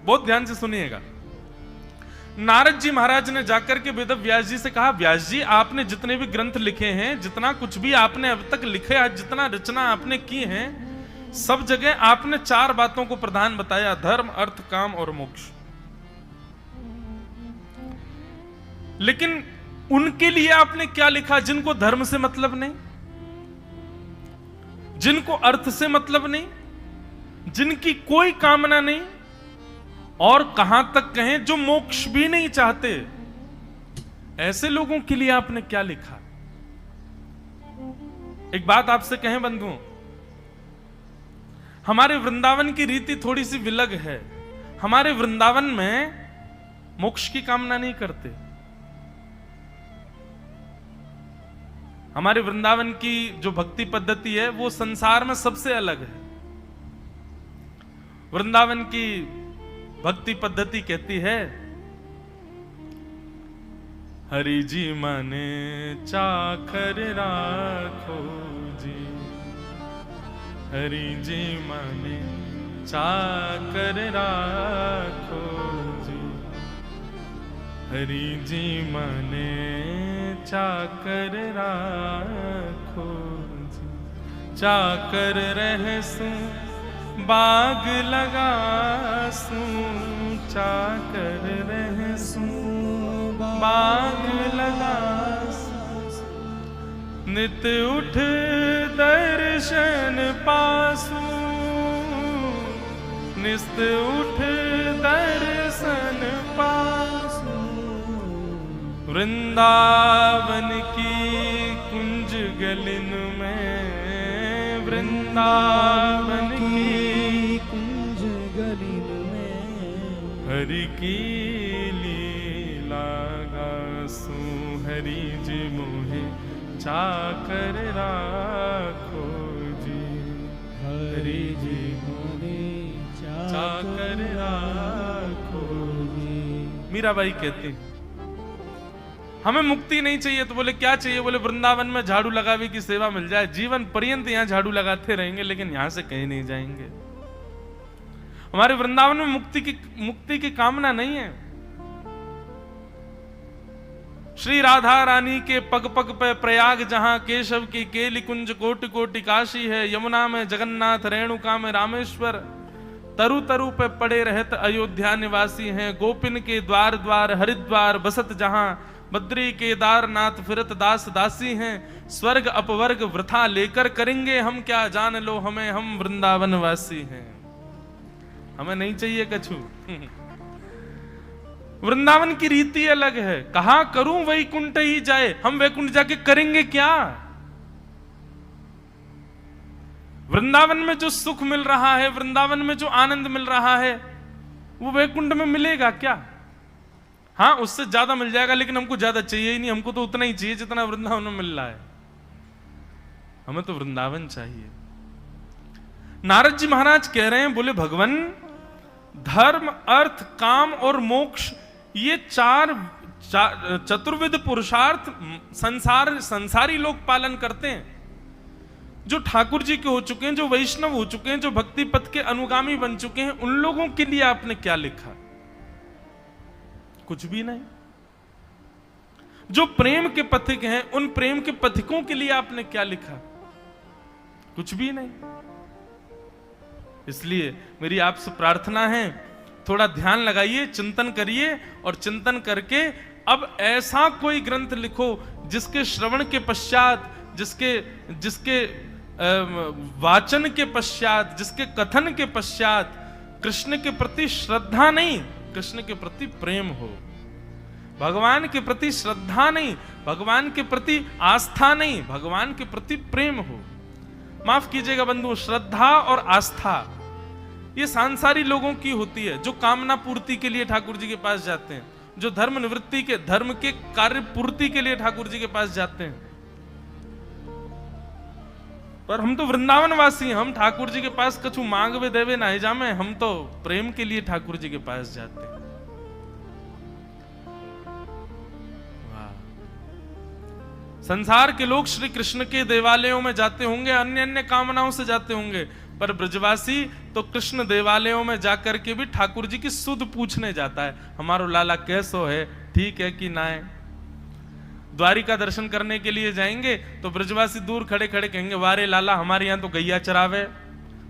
बहुत ध्यान से सुनिएगा। नारद जी महाराज ने जाकर के वेद व्यास जी से कहा, व्यास जी आपने जितने भी ग्रंथ लिखे हैं, जितना कुछ भी आपने अब तक लिखे, जितना रचना आपने की है, सब जगह आपने 4 बातों को प्रधान बताया, धर्म, अर्थ, काम और मोक्ष। लेकिन उनके लिए आपने क्या लिखा जिनको धर्म से मतलब नहीं, जिनको अर्थ से मतलब नहीं, जिनकी कोई कामना नहीं, और कहां तक कहें जो मोक्ष भी नहीं चाहते, ऐसे लोगों के लिए आपने क्या लिखा? एक बात आपसे कहें बंधुओं, हमारे वृंदावन की रीति थोड़ी सी विलग है। हमारे वृंदावन में मोक्ष की कामना नहीं करते। हमारे वृंदावन की जो भक्ति पद्धति है वो संसार में सबसे अलग है। वृंदावन की भक्ति पद्धति कहती है, हरि जी मने चाकर राखो जी, हरि जी मने चाकर राखो जी, हरि जी मने चाकर राखो जी, चाकर रहसू बाग लगासू, चाकर रहसू बाग लगासू, नित उठ दर्शन पासू, नित उठ दर्शन पासू, वृंदावन की कुंज गलिन में, वृंदावन की कुंज गलिन में, हरि की लीला गासू, हरि जी मोहे चाकर राखो जी, हरि जी मोहे चाकर राखो जी। मीराबाई कहती हमें मुक्ति नहीं चाहिए, तो बोले क्या चाहिए? बोले वृंदावन में झाड़ू लगावे की सेवा मिल जाए, जीवन पर्यंत यहां झाड़ू लगाते रहेंगे, लेकिन यहां से कहीं नहीं जाएंगे। हमारे वृंदावन में मुक्ति की कामना नहीं है। श्री राधा रानी के पग पग पे प्रयाग, जहां केशव की केली कुंज कोटि कोटि काशी है, यमुना में जगन्नाथ, रेणुका में रामेश्वर, तरु तरु पे पड़े रहत अयोध्या निवासी हैं, गोपिन के द्वार द्वार हरिद्वार बसत जहां, बद्री केदारनाथ फिरत दास दासी हैं, स्वर्ग अपवर्ग वृथा लेकर करेंगे हम क्या, जान लो हमें हम वृंदावन वासी हैं। हमें नहीं चाहिए कछु। वृंदावन की रीति अलग है। कहा करूं वैकुंठ ही जाए, हम वैकुंठ जाके करेंगे क्या? वृंदावन में जो सुख मिल रहा है, वृंदावन में जो आनंद मिल रहा है, वो वैकुंठ में मिलेगा क्या? हाँ, उससे ज्यादा मिल जाएगा, लेकिन हमको ज्यादा चाहिए ही नहीं। हमको तो उतना ही चाहिए जितना वृंदावन में मिल रहा है। हमें तो वृंदावन चाहिए। नारद जी महाराज कह रहे हैं, बोले भगवान, धर्म, अर्थ, काम और मोक्ष, ये चार चतुर्विध पुरुषार्थ संसारी लोग पालन करते हैं। जो ठाकुर जी के हो चुके हैं, जो वैष्णव हो चुके हैं, जो भक्ति पथ के अनुगामी बन चुके हैं, उन लोगों के लिए आपने क्या लिखा? कुछ भी नहीं। जो प्रेम के पथिक हैं, उन प्रेम के पथिकों के लिए आपने क्या लिखा? कुछ भी नहीं। इसलिए मेरी आपसे प्रार्थना है, थोड़ा ध्यान लगाइए, चिंतन करिए, और चिंतन करके अब ऐसा कोई ग्रंथ लिखो जिसके श्रवण के पश्चात, जिसके वाचन के पश्चात, जिसके कथन के पश्चात कृष्ण के प्रति श्रद्धा नहीं, कृष्ण के प्रति प्रेम हो। भगवान के प्रति श्रद्धा नहीं, भगवान के प्रति आस्था नहीं, भगवान के प्रति प्रेम हो। माफ कीजिएगा बंधु, श्रद्धा और आस्था ये सांसारी लोगों की होती है, जो कामना पूर्ति के लिए ठाकुर जी के पास जाते हैं, जो धर्म निवृत्ति के, धर्म के कार्य पूर्ति के लिए ठाकुर जी के पास जाते हैं। पर हम तो वृंदावन वासी हैं, हम ठाकुर जी के पास कछु मांगवे देवे नहीं जामे, हम तो प्रेम के लिए ठाकुर जी के पास जाते हैं। संसार के लोग श्री कृष्ण के देवालयों में जाते होंगे, अन्य अन्य कामनाओं से जाते होंगे, पर ब्रजवासी तो कृष्ण देवालयों में जाकर के भी ठाकुर जी की सुध पूछने जाता है, हमारो लाला कैसो है, ठीक है कि ना है। द्वारिका दर्शन करने के लिए जाएंगे तो ब्रजवासी दूर खड़े खड़े कहेंगे, वारे लाला हमारे यहाँ तो गैया चरावे,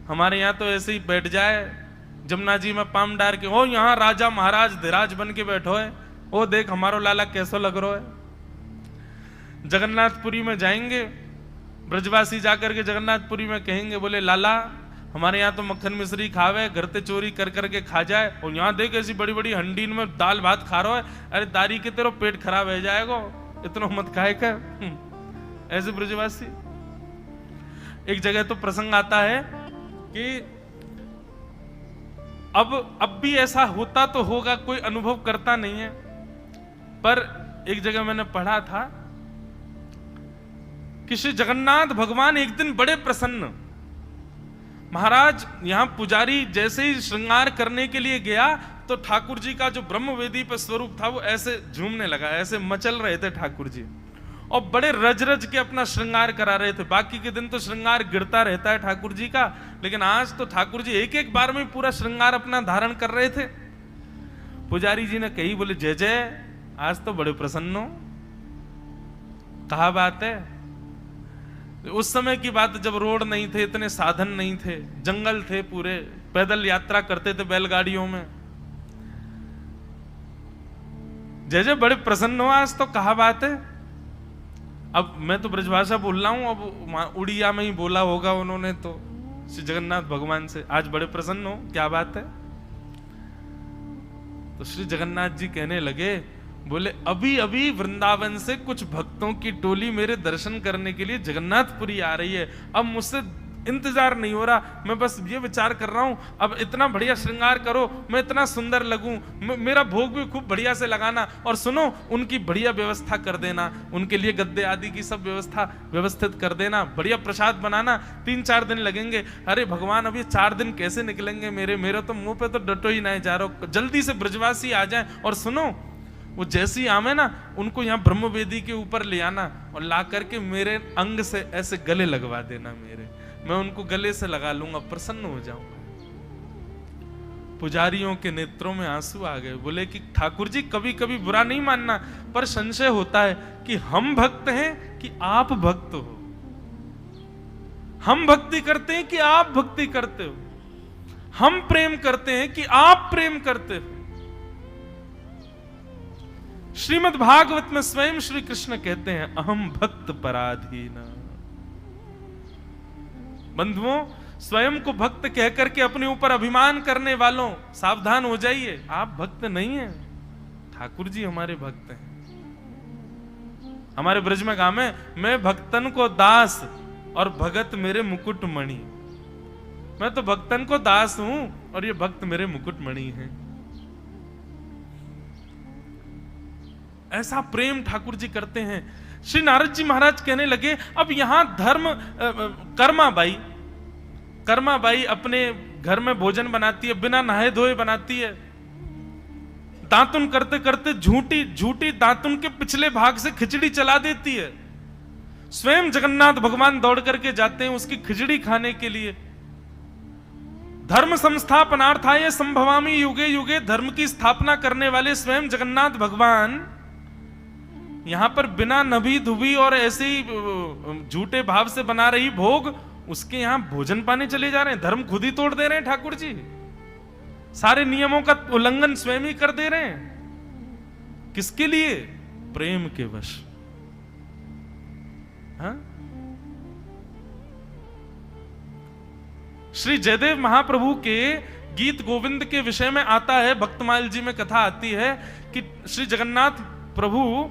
हमारे यहाँ तो ऐसे ही बैठ जाए जमुना जी में पाम डार के, हो यहाँ राजा महाराज धीराज बन के बैठो है, ओ देख हमारो लाला कैसो लग रहा है। जगन्नाथपुरी में जाएंगे, ब्रजवासी जाकर के जगन्नाथपुरी में कहेंगे, बोले लाला हमारे यहाँ तो मक्खन मिश्री खावे, घर ते चोरी कर करके खा जाए, और यहाँ देख ऐसी बड़ी बड़ी हंडीन में दाल भात खा रहा है, अरे दारी के तेरो पेट खराब हो जाएगा, इतना मत खाए का। ऐसे ब्रजवासी। एक जगह तो प्रसंग आता है कि अब भी ऐसा होता तो होगा, कोई अनुभव करता नहीं है, पर एक जगह मैंने पढ़ा था कि श्री जगन्नाथ भगवान एक दिन बड़े प्रसन्न, महाराज यहां पुजारी जैसे ही श्रृंगार करने के लिए गया तो ठाकुर जी का जो ब्रह्मवेदी पर स्वरूप था वो ऐसे झूमने लगा, ऐसे मचल रहे थे ठाकुर जी, और बड़े रज रज के अपना श्रृंगार करा रहे थे। बाकी के दिन तो श्रृंगार गिरता रहता है ठाकुर जी का, लेकिन आज तो ठाकुर जी एक एक बार में पूरा श्रृंगार अपना धारण कर रहे थे। पुजारी जी ने कही, बोले जय जय, आज तो बड़े प्रसन्न हो, कहा बात है। उस समय की बात जब रोड नहीं थे, इतने साधन नहीं थे, जंगल थे पूरे, पैदल यात्रा करते थे बैलगाड़ियों में। जय जय बड़े प्रसन्न हो, आज तो कहा बात है। अब मैं तो ब्रजभाषा बोल रहा हूं, अब उड़िया में ही बोला होगा उन्होंने तो श्री जगन्नाथ भगवान से, आज बड़े प्रसन्न हो, क्या बात है। तो श्री जगन्नाथ जी कहने लगे, बोले अभी अभी वृंदावन से कुछ भक्तों की टोली मेरे दर्शन करने के लिए जगन्नाथपुरी आ रही है, अब मुझसे इंतजार नहीं हो रहा, मैं बस ये विचार कर रहा हूं, अब इतना बढ़िया श्रृंगार करो, मैं इतना सुंदर लगूं, मेरा भोग भी खूब बढ़िया से लगाना, और सुनो उनकी बढ़िया व्यवस्था कर देना, उनके लिए गद्दे आदि की सब व्यवस्था व्यवस्थित कर देना, बढ़िया प्रसाद बनाना, 3-4 दिन लगेंगे। अरे भगवान अब ये 4 दिन कैसे निकलेंगे मेरे तो मुंह पे तो डटो ही नहीं जा रहा, जल्दी से ब्रजवासी आ जाए, और सुनो वो जैसी आवे ना उनको यहाँ ब्रह्मवेदी के ऊपर ले आना और ला करके मेरे अंग से ऐसे गले लगवा देना, मैं उनको गले से लगा लूंगा, प्रसन्न हो जाऊंगा। पुजारियों के नेत्रों में आंसू आ गए, बोले कि ठाकुर जी कभी कभी बुरा नहीं मानना, पर संशय होता है कि हम भक्त हैं कि आप भक्त हो, हम भक्ति करते हैं कि आप भक्ति करते हो, हम प्रेम करते हैं कि आप प्रेम करते हो। श्रीमद् भागवत में स्वयं श्री कृष्ण कहते हैं, अहम भक्त पराधीन। बंधुओं, स्वयं को भक्त कहकर के अपने ऊपर अभिमान करने वालों सावधान हो जाइए, आप भक्त नहीं हैं, ठाकुर जी हमारे भक्त हैं। हमारे ब्रज में गाँव में, मैं भक्तन को दास और भगत मेरे मुकुट मणि, मैं तो भक्तन को दास हूं और ये भक्त मेरे मुकुट मणि हैं। ऐसा प्रेम ठाकुर जी करते हैं। श्री नारद जी महाराज कहने लगे, अब यहां धर्म कर्मा बाई अपने घर में भोजन बनाती है, बिना नहाए धोए बनाती है, दातुन करते करते झूठी दातुन के पिछले भाग से खिचड़ी चला देती है, स्वयं जगन्नाथ भगवान दौड़ करके जाते हैं उसकी खिचड़ी खाने के लिए। धर्म संस्थापनार्थाय संभवामि युगे युगे, धर्म की स्थापना करने वाले स्वयं जगन्नाथ भगवान यहां पर बिना नभी धुबी और ऐसे ही झूठे भाव से बना रही भोग, उसके यहां भोजन पाने चले जा रहे हैं। धर्म खुद ही तोड़ दे रहे हैं ठाकुर जी, सारे नियमों का उल्लंघन स्वयं ही कर दे रहे हैं। किसके लिए? प्रेम के वश। हाँ? श्री जयदेव महाप्रभु के गीत गोविंद के विषय में आता है, भक्तमाल जी में कथा आती है कि श्री जगन्नाथ प्रभु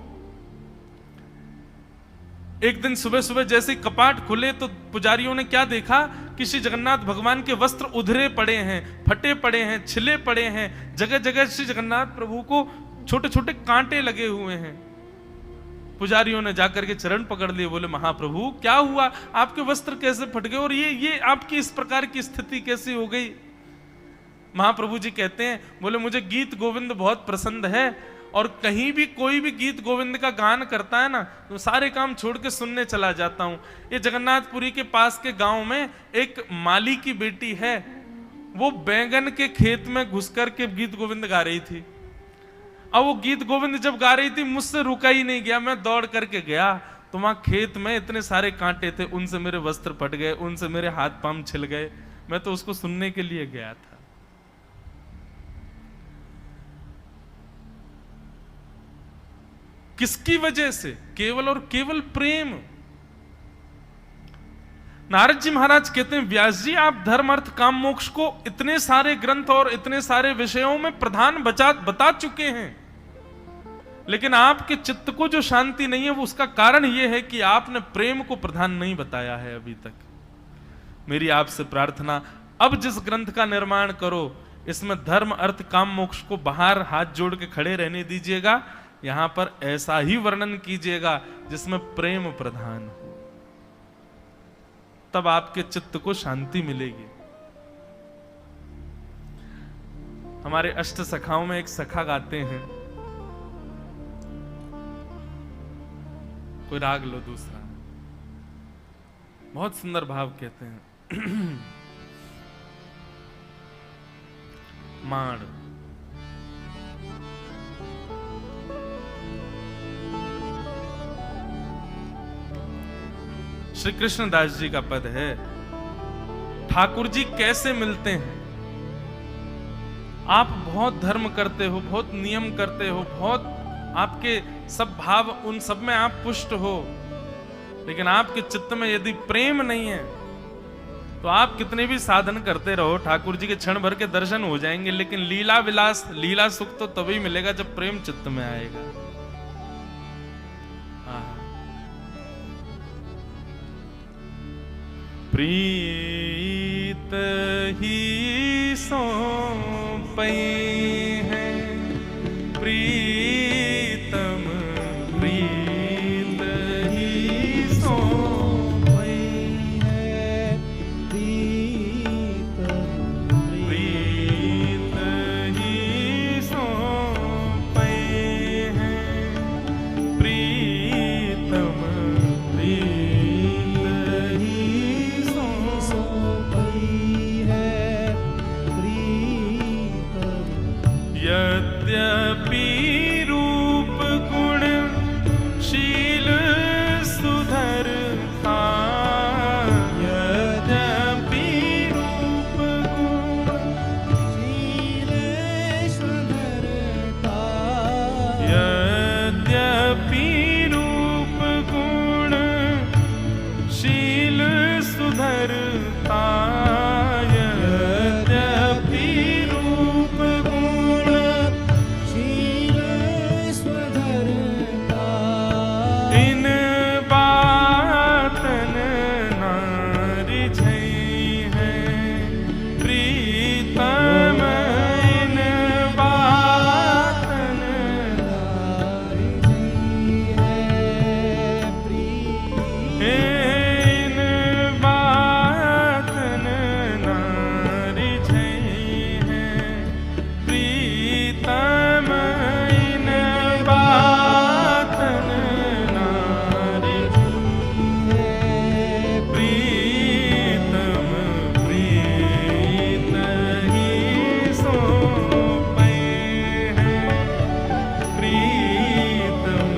एक दिन सुबह सुबह जैसे कपाट खुले तो पुजारियों ने क्या देखा कि श्री जगन्नाथ भगवान के वस्त्र उधरे पड़े हैं, फटे पड़े हैं, छिले पड़े हैं, जगह जगह श्री जगन्नाथ प्रभु को छोटे छोटे कांटे लगे हुए हैं। पुजारियों ने जाकर के चरण पकड़ लिए, बोले महाप्रभु क्या हुआ, आपके वस्त्र कैसे फट गए और ये आपकी इस प्रकार की स्थिति कैसी हो गई? महाप्रभु जी कहते हैं, बोले मुझे गीत गोविंद बहुत पसंद है और कहीं भी कोई भी गीत गोविंद का गान करता है ना, तो सारे काम छोड़ के सुनने चला जाता हूं। ये जगन्नाथपुरी के पास के गांव में एक माली की बेटी है, वो बैंगन के खेत में घुस कर के गीत गोविंद गा रही थी। अब वो गीत गोविंद जब गा रही थी, मुझसे रुका ही नहीं गया, मैं दौड़ करके गया। तो वहां खेत में इतने सारे कांटे थे, उनसे मेरे वस्त्र फट गए, उनसे मेरे हाथ पांव छिल गए। मैं तो उसको सुनने के लिए गया था। किसकी वजह से? केवल और केवल प्रेम। नारद जी महाराज कहते हैं, व्यास जी आप धर्म अर्थ काम मोक्ष को इतने सारे ग्रंथ और इतने सारे विषयों में प्रधान बता चुके हैं, लेकिन आपके चित्त को जो शांति नहीं है, वो उसका कारण यह है कि आपने प्रेम को प्रधान नहीं बताया है अभी तक। मेरी आपसे प्रार्थना, अब जिस ग्रंथ का निर्माण करो, इसमें धर्म अर्थ काम मोक्ष को बाहर हाथ जोड़ के खड़े रहने दीजिएगा। यहां पर ऐसा ही वर्णन कीजिएगा जिसमें प्रेम प्रधान हो, तब आपके चित्त को शांति मिलेगी। हमारे अष्ट सखाओं में एक सखा गाते हैं, कोई राग लो दूसरा, बहुत सुंदर भाव कहते हैं। माण श्री कृष्णदास जी का पद है, ठाकुर जी कैसे मिलते हैं? आप बहुत धर्म करते हो, बहुत नियम करते हो, बहुत आपके सब भाव उन सब में आप पुष्ट हो, लेकिन आपके चित्त में यदि प्रेम नहीं है तो आप कितने भी साधन करते रहो, ठाकुर जी के क्षण भर के दर्शन हो जाएंगे, लेकिन लीला विलास लीला सुख तो तभी मिलेगा जब प्रेम चित्त में आएगा। प्रीत ही सो पई है, प्रीतम प्रीत ही सो पई है, प्रीतम प्रीत ही सो पई है, प्रीतम प्रीत ही सो पई है, प्रीतम यद्यपि रूप गुण शील सुधर था, यद्यपि रूप गुण शील सुधरता, यद्यपि रूप गुण शील सुधरता, यद्यपि रूप गुण शील सुधरता, इन बातन नारी झई है, प्रीतम इन बातन इन बातन नारी झई है, प्रीतम इन बातन नारी प्रीतम प्रीत ही सो पई है, प्रीतम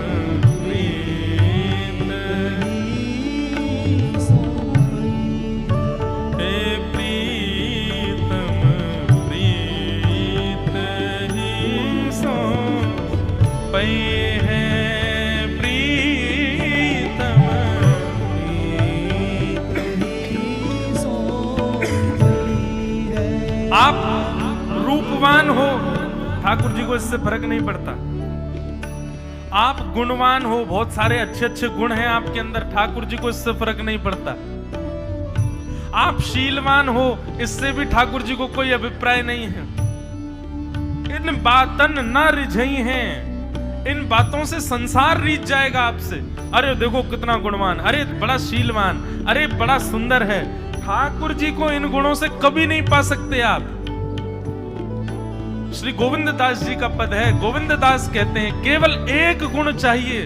प्रीत हे प्रीतम प्रीत ही सो पई है, प्रीतम आप रूपवान हो, ठाकुर जी को इससे फर्क नहीं पड़ता। आप गुणवान हो, बहुत सारे अच्छे अच्छे गुण हैं आपके अंदर, ठाकुर जी को इससे फर्क नहीं पड़ता। आप शीलवान हो, इससे भी ठाकुर जी को कोई अभिप्राय नहीं है। इन बातन न रिझई हैं, इन बातों से संसार रीझ जाएगा आपसे। अरे देखो कितना गुणवान, अरे बड़ा शीलवान, अरे बड़ा सुंदर है। ठाकुर जी को इन गुणों से कभी नहीं पा सकते आप। श्री गोविंद दास जी का पद है। गोविंद दास कहते हैं केवल एक गुण चाहिए,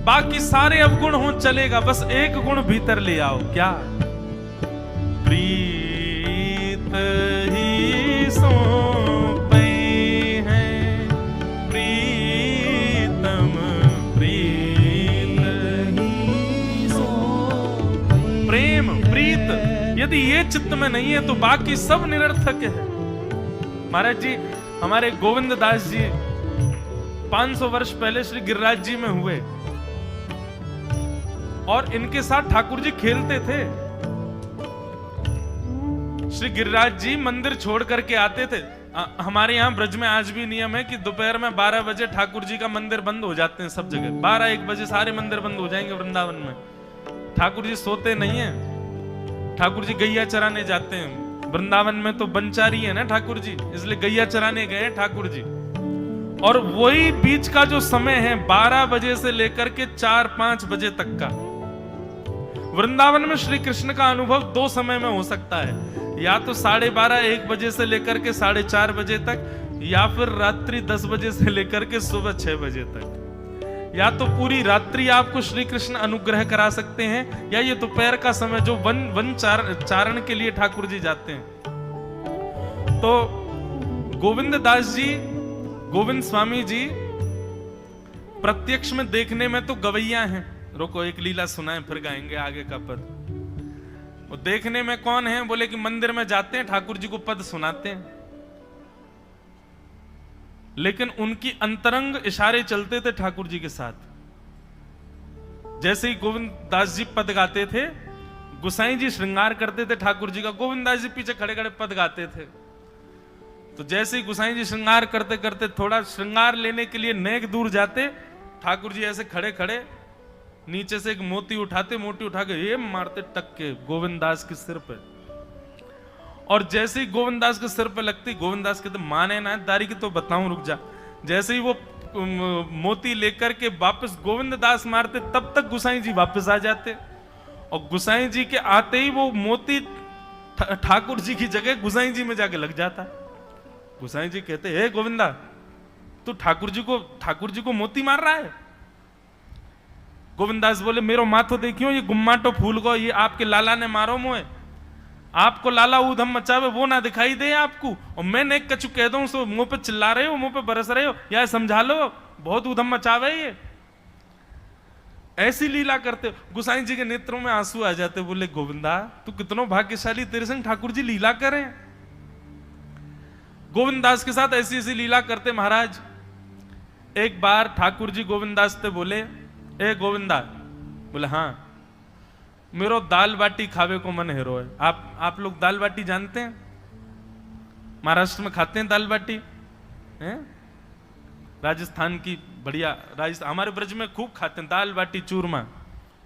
बाकी सारे अवगुण हो चलेगा, बस एक गुण भीतर ले आओ। क्या? प्रीत ही सौंपे हैं, प्रीतम प्रीत ही सौंपे प्रेम प्रीत यदि ये चित्त में नहीं है तो बाकी सब निरर्थक है। महाराज जी, हमारे गोविंद दास जी 500 वर्ष पहले श्री गिरिराज जी में हुए और इनके साथ ठाकुर जी खेलते थे। श्री गिरिराज जी मंदिर छोड़ करके आते थे। हमारे यहाँ ब्रज में आज भी नियम है कि दोपहर में 12 बजे ठाकुर जी का मंदिर बंद हो जाते हैं सब जगह। 12-1 बजे सारे मंदिर बंद हो जाएंगे वृंदावन में। ठाकुर जी सोते नहीं है, ठाकुर जी गैया चराने जाते हैं। वृंदावन में तो बनचारी है ना ठाकुर जी, इसलिए गैया चराने गए ठाकुर जी। और वही बीच का जो समय है 12 बजे से लेकर के 4-5 बजे तक का, वृंदावन में श्री कृष्ण का अनुभव 2 समय में हो सकता है, या तो 12:30-1 बजे से लेकर के 4:30 बजे तक, या फिर रात्रि 10 बजे से लेकर के सुबह 6 बजे तक। या तो पूरी रात्रि आपको श्री कृष्ण अनुग्रह करा सकते हैं, या ये दोपहर का समय जो वन चारण के लिए ठाकुर जी जाते हैं। तो गोविंद दास जी, गोविंद स्वामी जी प्रत्यक्ष में देखने में तो गवैया हैं। रोको, एक लीला सुनाएं फिर गाएंगे आगे का पद। वो देखने में कौन है? बोले कि मंदिर में जाते हैं, ठाकुर जी को पद सुनाते हैं, लेकिन उनकी अंतरंग इशारे चलते थे ठाकुर जी के साथ। जैसे ही गोविंद दास जी पद गाते थे, गुसाई जी श्रृंगार करते थे ठाकुर जी का, गोविंद दास जी पीछे खड़े खड़े पद गाते थे। तो जैसे ही गुसाई जी श्रृंगार करते करते थोड़ा श्रृंगार लेने के लिए नेक दूर जाते, ठाकुर जी ऐसे खड़े खड़े नीचे से एक मोती उठाते, मोती उठा के ये मारते टक के गोविंद दास के सिर पे। और जैसे ही गोविंद दास के सिर पे लगती, गोविंद दास कहते माने ना दारी की तो बताऊं, रुक जा। जैसे ही वो मोती लेकर के वापस गोविंद दास मारते, तब तक गुसाई जी वापस आ जाते। और गुसाई जी के आते ही वो मोती ठाकुर जी की जगह गुसाई जी में जाके लग जाता। गुसाई जी कहते हे गोविंदा, तू ठाकुर जी को मोती मार रहा है? गोविंद दास बोले मेरो माथो देखियो, ये गुम्माटो फूल को ये आपके लाला ने मारो मोए। आपको लाला ऊधम मचावे वो ना दिखाई दे आपको, और मैं नेक कछु कह दूं सो मुंह पे चिल्ला रहे हो, मुंह पे बरस रहे हो, या समझा लो बहुत ऊधम मचावे ये। ऐसी लीला करते। गुसाई जी के नेत्रों में आंसू आ जाते। बोले गोविंदा तू कितनो भाग्यशाली, तेरे संग ठाकुर जी लीला करें। गोविंद दास के साथ ऐसी ऐसी लीला करते महाराज। एक बार ठाकुर जी गोविंद दास से बोले ए गोविंदा, बोले हाँ मेरो दाल बाटी खावे को मन हेरो है। आप लोग दाल बाटी जानते हैं? महाराष्ट्र में खाते हैं दाल बाटी हैं? राजस्थान की बढ़िया, राजस्थान हमारे ब्रज में खूब खाते हैं दाल बाटी चूरमा,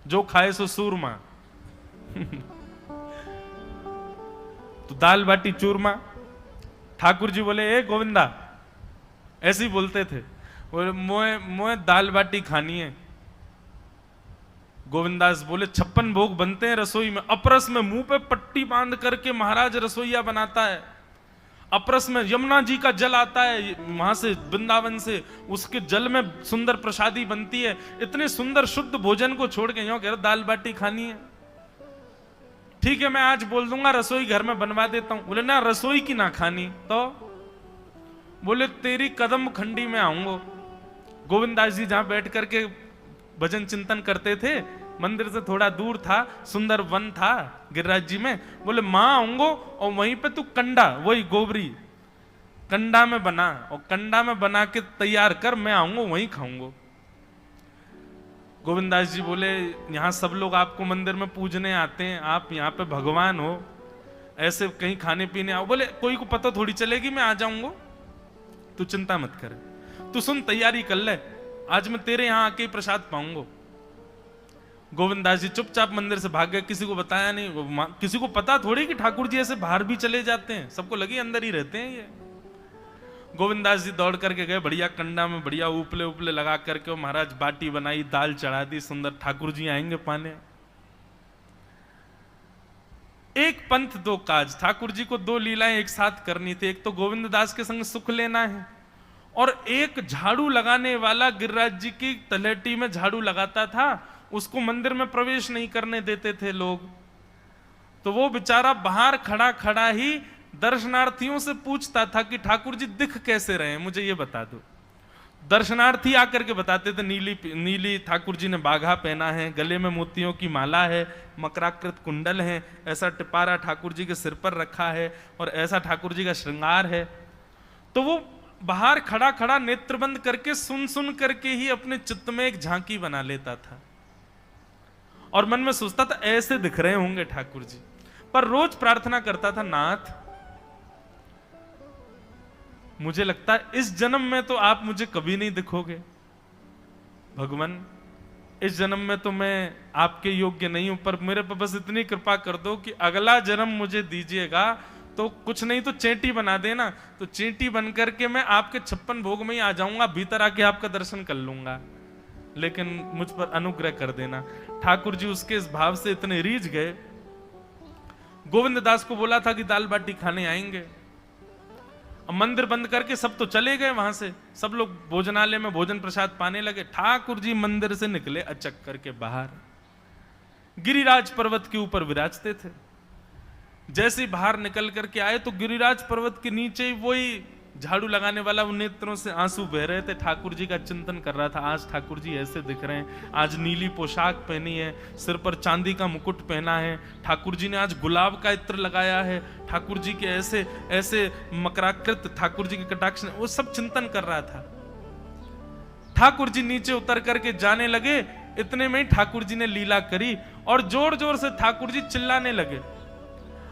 जो खाए सो सूरमा। तो दाल बाटी चूरमा। ठाकुर जी बोले ए गोविंदा, ऐसे ही बोलते थे, बोले मोए दाल बाटी खानी है। गोविंदास बोले 56 भोग बनते हैं रसोई में। अपरस में मुंह पे पट्टी बांध करके महाराज रसोईया बनाता है। अपरस में यमुना जी का जल आता है वहां से, वृंदावन से, उसके जल में सुंदर प्रसादी बनती है। इतने सुंदर शुद्ध भोजन को छोड़ के यूं कह रहे दाल बाटी खानी है। ठीक है मैं आज बोल दूंगा रसोई घर में बनवा देता हूं। बोले ना रसोई की ना खानी तो? बोले तेरी कदम खंडी में आऊंगा। गोविंदास जी जहां बैठ करके भजन चिंतन करते थे, मंदिर से थोड़ा दूर था, सुंदर वन था गिरिराज जी में। बोले मां आऊंगो और वहीं पे तू कंडा, वही गोबरी कंडा में बना, और कंडा में बना के तैयार कर, मैं आऊंगा वहीं खाऊंगा। गोविंदास जी बोले यहाँ सब लोग आपको मंदिर में पूजने आते हैं, आप यहाँ पे भगवान हो, ऐसे कहीं खाने पीने आओ। बोले कोई को पता थोड़ी चलेगी, मैं आ जाऊंगा, तू चिंता मत कर, तू सुन तैयारी कर ले, आज मैं तेरे यहां आके प्रसाद पाऊंगा। गोविंदास जी चुपचाप मंदिर से भाग गए, किसी को बताया नहीं। किसी को पता थोड़ी कि ठाकुर जी ऐसे बाहर भी चले जाते हैं, सबको लगी अंदर ही रहते हैं ये। गोविंदास जी दौड़ करके गए, बढ़िया कंडा में बढ़िया उपले उपले लगा करके महाराज बाटी बनाई, दाल चढ़ा दी, सुंदर ठाकुर जी आएंगे पाने। एक पंथ दो काज, ठाकुर जी को दो लीलाएं एक साथ करनी थी। एक तो गोविंद दास के संग सुख लेना है, और एक झाड़ू लगाने वाला गिरिराज जी की तलहटी में झाड़ू लगाता था, उसको मंदिर में प्रवेश नहीं करने देते थे लोग। तो वो बेचारा बाहर खड़ा खड़ा ही दर्शनार्थियों से पूछता था कि ठाकुर जी दिख कैसे रहे हैं, मुझे ये बता दो। दर्शनार्थी आकर के बताते थे नीली ठाकुर जी ने बाघा पहना है, गले में मोतियों की माला है, मकराकृत कुंडल है, ऐसा टिपारा ठाकुर जी के सिर पर रखा है, और ऐसा ठाकुर जी का श्रृंगार है। तो वो बाहर खड़ा खड़ा नेत्र बंद करके सुन सुन करके ही अपने चित्त में एक झांकी बना लेता था, और मन में सोचता था ऐसे दिख रहे होंगे ठाकुर जी। पर रोज प्रार्थना करता था, नाथ मुझे लगता है इस जन्म में तो आप मुझे कभी नहीं दिखोगे, भगवान इस जन्म में तो मैं आपके योग्य नहीं हूं, पर मेरे पर बस इतनी कृपा कर दो कि अगला जन्म मुझे दीजिएगा, तो कुछ नहीं तो चेंटी बना देना, तो चेंटी बन करके मैं आपके 56 भोग में ही आ जाऊंगा, भीतर आके आपका दर्शन कर लूंगा, लेकिन मुझ पर अनुग्रह कर देना। ठाकुर जी उसके इस भाव से इतने रीझ गए। गोविंद दास को बोला था कि दाल बाटी खाने आएंगे, अब मंदिर बंद करके सब तो चले गए वहां से, सब लोग भोजनालय में भोजन प्रसाद पाने लगे। ठाकुर जी मंदिर से निकले अचक करके बाहर, गिरिराज पर्वत के ऊपर विराजते थे। जैसे ही बाहर निकल करके आए तो गिरिराज पर्वत के नीचे ही वही झाड़ू लगाने वाला उन नेत्रों से आंसू बह रहे थे। ठाकुर जी का चिंतन कर रहा था, आज ठाकुर जी ऐसे दिख रहे हैं, आज नीली पोशाक पहनी है, सिर पर चांदी का मुकुट पहना है, ठाकुर जी ने आज गुलाब का इत्र लगाया है, ठाकुर जी के ऐसे ऐसे मकराकृत ठाकुर जी के कटाक्ष, वो सब चिंतन कर रहा था। ठाकुर जी नीचे उतर करके जाने लगे, इतने में ही ठाकुर जी ने लीला करी और जोर जोर से ठाकुर जी चिल्लाने लगे,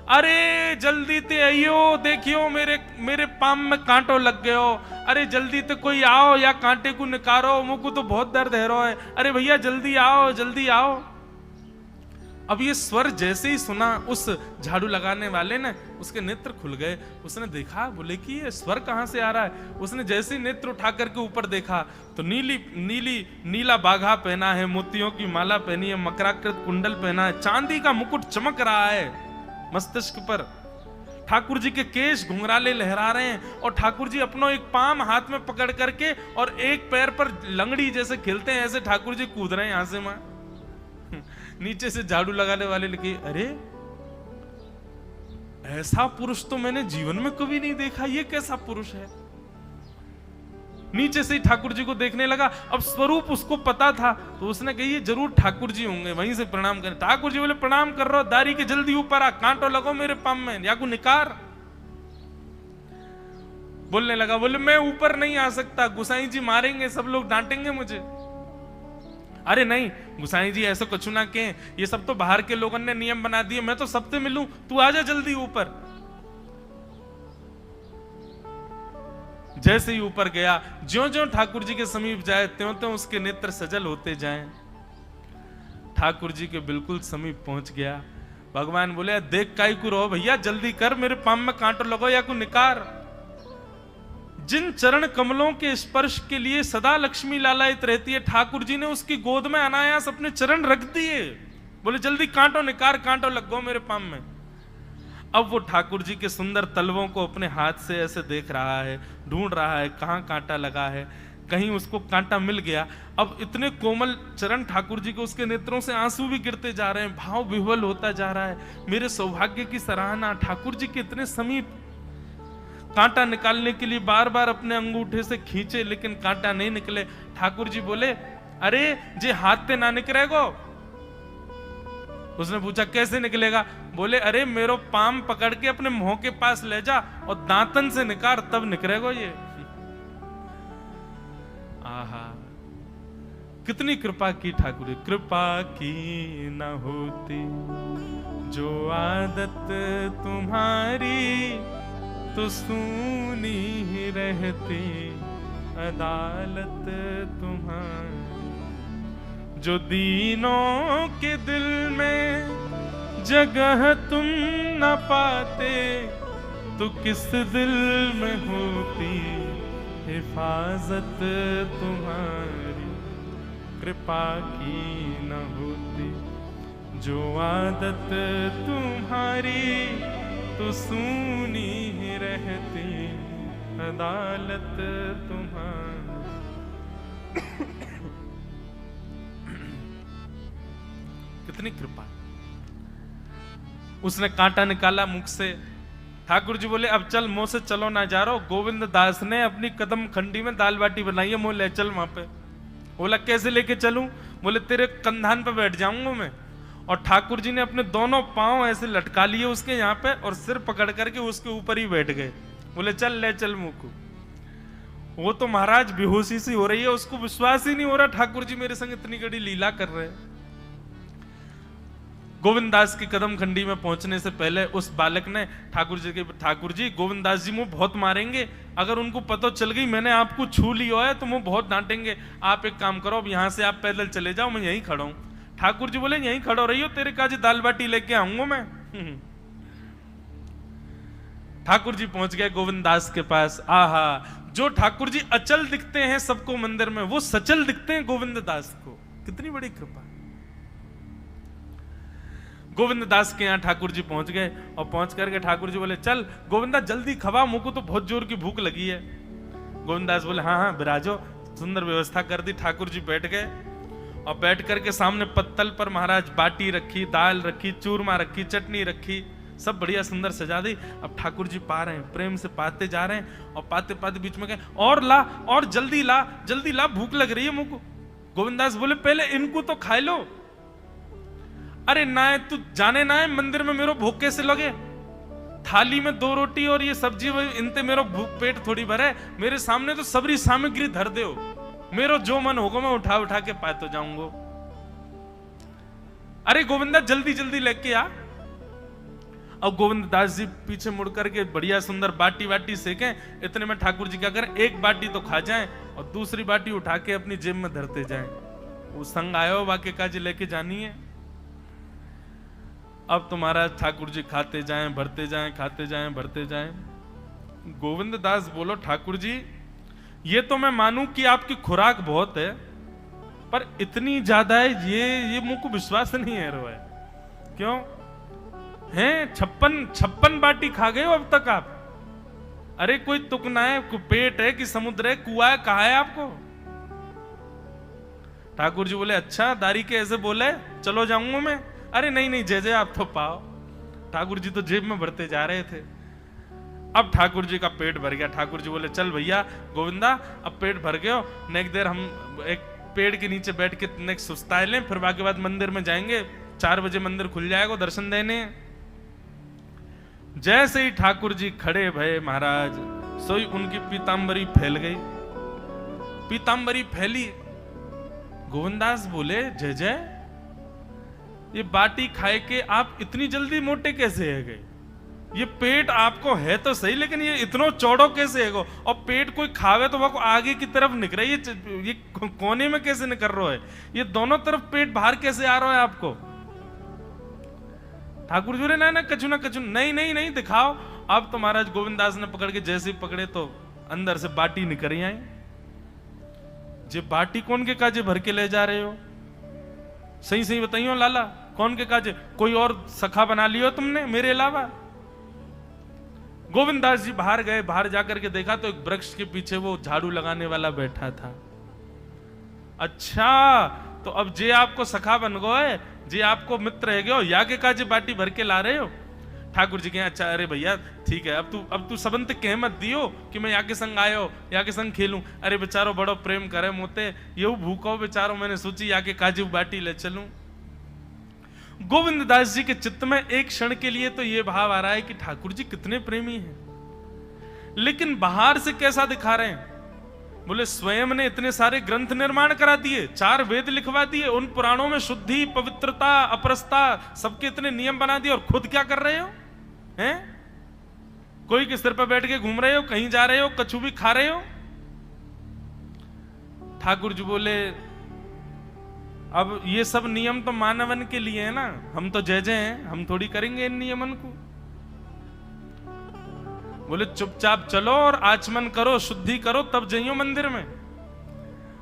अरे जल्दी ते आइयो, देखियो मेरे पाम में कांटो लग गयो, अरे जल्दी ते कोई आओ या कांटे को निकारो, मुझको तो बहुत दर्द है रो है, अरे भैया जल्दी आओ जल्दी आओ। अब ये स्वर जैसे ही सुना उस झाड़ू लगाने वाले ने, उसके नेत्र खुल गए। उसने देखा, बोले कि ये स्वर कहां से आ रहा है। उसने जैसे ही नेत्र उठा करके ऊपर देखा तो नीला बाघा पहना है, मोतियों की माला पहनी है, मकराकृत कुंडल पहना है, चांदी का मुकुट चमक रहा है मस्तिष्क पर, ठाकुर जी के केश घुंघराले लहरा रहे हैं, और ठाकुर जी अपना एक पाम हाथ में पकड़ करके और एक पैर पर लंगड़ी जैसे खेलते हैं, ऐसे ठाकुर जी कूद रहे हैं यहां से वहां। नीचे से झाड़ू लगाने वाले लगे, अरे ऐसा पुरुष तो मैंने जीवन में कभी नहीं देखा, ये कैसा पुरुष है। नीचे से ही ठाकुर जी को देखने लगा। अब स्वरूप उसको पता था, तो उसने कही ये जरूर ठाकुर जी होंगे, वहीं से प्रणाम करें। ठाकुर जी बोले प्रणाम कर रहा, दारी के जल्दी ऊपर आ, कांटो लगो मेरे पाम में, या को निकार। बोलने लगा, बोले मैं ऊपर नहीं आ सकता, गुसाई जी मारेंगे, सब लोग डांटेंगे मुझे। अरे नहीं गुसाई जी ऐसा कुछ ना के, ये सब तो बाहर के लोगों ने नियम बना दिए, मैं तो सबसे मिलूं, तू आजा जल्दी ऊपर। जैसे ही ऊपर गया, ज्यों-ज्यों ठाकुर जी के समीप जाए त्यों-त्यों उसके नेत्र सजल होते जाएं। ठाकुर जी के बिल्कुल समीप पहुंच गया। भगवान बोले, देख काई को रहो भैया, जल्दी कर, मेरे पाम में कांटो लगो या को निकार। जिन चरण कमलों के स्पर्श के लिए सदा लक्ष्मी लालायित रहती है, ठाकुर जी ने उसकी गोद में अनायास अपने चरण रख दिए। बोले जल्दी कांटो निकार, कांटो लगो मेरे पाम में। अब वो ठाकुर जी के सुंदर तलवों को अपने हाथ से ऐसे देख रहा है, ढूंढ रहा है कहां कांटा लगा है, कहीं उसको कांटा मिल गया। अब इतने कोमल चरण ठाकुर जी के, उसके नेत्रों से आंसू भी गिरते जा रहे हैं, भाव विह्वल होता जा रहा है। मेरे सौभाग्य की सराहना, ठाकुर जी के इतने समीप। कांटा निकालने के लिए बार बार अपने अंगूठे से खींचे, लेकिन कांटा नहीं निकले। ठाकुर जी बोले, अरे जे हाथ से ना निकलेगो। उसने पूछा कैसे निकलेगा। बोले, अरे मेरो पाम पकड़ के अपने मुंह के पास ले जा और दांतन से निकाल, तब निकलेगो ये। आहा, कितनी कृपा की ठाकुर। कृपा की न होती जो आदत तुम्हारी, तो सूनी ही रहती अदालत तुम्हारी। जो दीनों के दिल में जगह तुम न पाते, तो किस दिल में होती हिफाजत तुम्हारी। कृपा की न होती जो आदत तुम्हारी तो सूनी ही रहती अदालत तुम्हारी। कितनी कृपा। उसने कांटा निकाला मुख से। ठाकुर जी बोले अब चल, मुंह से चलो ना जा रहा। गोविंद दास ने अपनी कदम खंडी में दाल बाटी बनाई है, मुंह ले चल वहां पे। बोला कैसे लेके चलूं? बोले तेरे कंधान पे बैठ जाऊंगा मैं। और ठाकुर जी ने अपने दोनों पांव ऐसे लटका लिए उसके यहाँ पे और सिर पकड़ करके उसके ऊपर ही बैठ गए। बोले चल ले चल मुंह को। वो तो महाराज बेहोशी सी हो रही है, उसको विश्वास ही नहीं हो रहा ठाकुर जी मेरे संग इतनी बड़ी लीला कर रहे हैं। गोविंद दास की कदम खंडी में पहुंचने से पहले उस बालक ने ठाकुर जी गोविंद दास जी मुंह बहुत मारेंगे, अगर उनको पता चल गई मैंने आपको छू लिया है तो मुंह बहुत डांटेंगे। आप एक काम करो, अब यहां से आप पैदल चले जाओ, मैं यहीं खड़ा हूं। ठाकुर जी बोले यहीं खड़ो रही हो, तेरे काजी दाल बाटी लेके आऊंगा मैं। ठाकुर जी पहुंच गए गोविंद दास के पास। आहा, जो ठाकुर जी अचल दिखते हैं सबको मंदिर में, वो सचल दिखते हैं गोविंद दास को। कितनी बड़ी कृपा। गोविंद दास के यहाँ ठाकुर जी पहुंच गए और पहुंच करके ठाकुर जी बोले चल गोविंदा जल्दी खवा, मुझको तो बहुत जोर की भूख लगी है। गोविंद दास बोले हाँ हाँ बिराजो। सुंदर व्यवस्था कर दी। ठाकुर जी बैठ गए और बैठ करके सामने पत्तल पर महाराज बाटी रखी, दाल रखी, चूरमा रखी, चटनी रखी, सब बढ़िया सुंदर सजा दी। अब ठाकुर जी पा रहे हैं, प्रेम से पाते जा रहे हैं और पाते पाते बीच में कहे और ला, और जल्दी ला, जल्दी ला, भूख लग रही है मुझको। गोविंद दास बोले पहले इनको तो खाए लो। अरे ना तू जाने ना है मंदिर में मेरो भूख कैसे लगे? थाली में 2 रोटी और ये सब्जी, इनते मेरो भूख पेट थोड़ी भरे। मेरे सामने तो सबरी सामग्री धर दो, मेरो जो मन होगा मैं उठा उठा के पाते जाऊंगा। अरे गोविंदा जल्दी जल्दी लेके आ। अब गोविंद दास जी पीछे मुड़ करके बढ़िया सुंदर बाटी वाटी सेके। इतने में ठाकुर जी क्या करें, एक बाटी तो खा जाएं और दूसरी बाटी उठा के अपनी जेब में धरते जाएं। वो संग आयो वाके काजी लेके जानी है। अब तुम्हारा ठाकुर जी खाते जाएं भरते जाएं, खाते जाएं भरते जाएं। गोविंद दास बोलो ठाकुर जी ये तो मैं मानूं कि आपकी खुराक बहुत है, पर इतनी ज्यादा है ये मुझको विश्वास नहीं है रो है। क्यों हैं? 56 बाटी खा गए हो अब तक आप? अरे कोई तुक ना है, पेट है कि समुद्र है, कुआ है, कहा है आपको? ठाकुर जी बोले अच्छा दारी के ऐसे बोले, चलो जाऊंगा मैं। अरे नहीं नहीं जय जय आप तो पाओ। ठाकुर जी तो जेब में भरते जा रहे थे। अब ठाकुर जी का पेट भर गया। ठाकुर जी बोले चल भैया गोविंदा अब पेट भर गयो, नेक देर हम एक पेड़ के नीचे बैठ के नेक सुस्ताए लें, फिर बाकी बाद मंदिर में जाएंगे। 4 बजे मंदिर खुल जाएगा दर्शन देने। जैसे ही ठाकुर जी खड़े भये महाराज, सोई उनकी पीतांबरी फैल गई। पीतांबरी फैली। गोविंदास बोले जय जय ये बाटी खाए के आप इतनी जल्दी मोटे कैसे है गए? ये पेट आपको है तो सही, लेकिन ये इतना चौड़ो कैसे है गो? और पेट कोई खावे तो वो आगे की तरफ निकले, ये कोने में कैसे निकल रहा है? ये दोनों तरफ पेट बाहर कैसे आ रहा है आपको? ठाकुर जी ने ना कछु ना कछु, नहीं नहीं नहीं दिखाओ। अब तो महाराज गोविंद दास ने पकड़ के जैसे ही पकड़े तो अंदर से बाटी निकल आई। जे बाटी कौन के काजे भर के ले जा रहे हो? सही सही बताइयो लाला, कौन के काजे? कोई और सखा बना लियो तुमने मेरे अलावा? गोविंद दास जी बाहर गए। बाहर जाकर के देखा तो एक वृक्ष के पीछे वो झाड़ू लगाने वाला बैठा था। अच्छा तो अब जे आपको सखा बन गए, जे आपको मित्र है गयो, या के काजे बाटी भर के ला रहे हो? ठाकुर जी कहे अच्छा अरे भैया ठीक है, अब तू सबंत कह मत दियो कि मैं या के संग आयो, या के संग खेलूं। अरे बेचारो बड़ो प्रेम करे मोते, ये भूखो बेचारो, मैंने सोची या के काजू बाटी ले चलूं। गोविंद दास जी के चित्त में एक क्षण के लिए तो ये भाव आ रहा है कि ठाकुर जी कितने प्रेमी हैं, लेकिन बाहर से कैसा दिखा रहे हैं? बोले स्वयं ने इतने सारे ग्रंथ निर्माण करा दिए, 4 वेद लिखवा दिए, उन पुराणों में शुद्धि, पवित्रता, अपरसता सबके इतने नियम बना दिए, और खुद क्या कर रहे हो? हैं? कोई के सिर पर बैठ के घूम रहे हो, कहीं जा रहे हो, कछु भी खा रहे हो? ठाकुर जी बोले अब ये सब नियम तो मानवन के लिए है ना, हम तो जय जय हैं, हम थोड़ी करेंगे इन नियमन को। बोले चुपचाप चलो और आचमन करो, शुद्धि करो, तब जाइयो मंदिर में।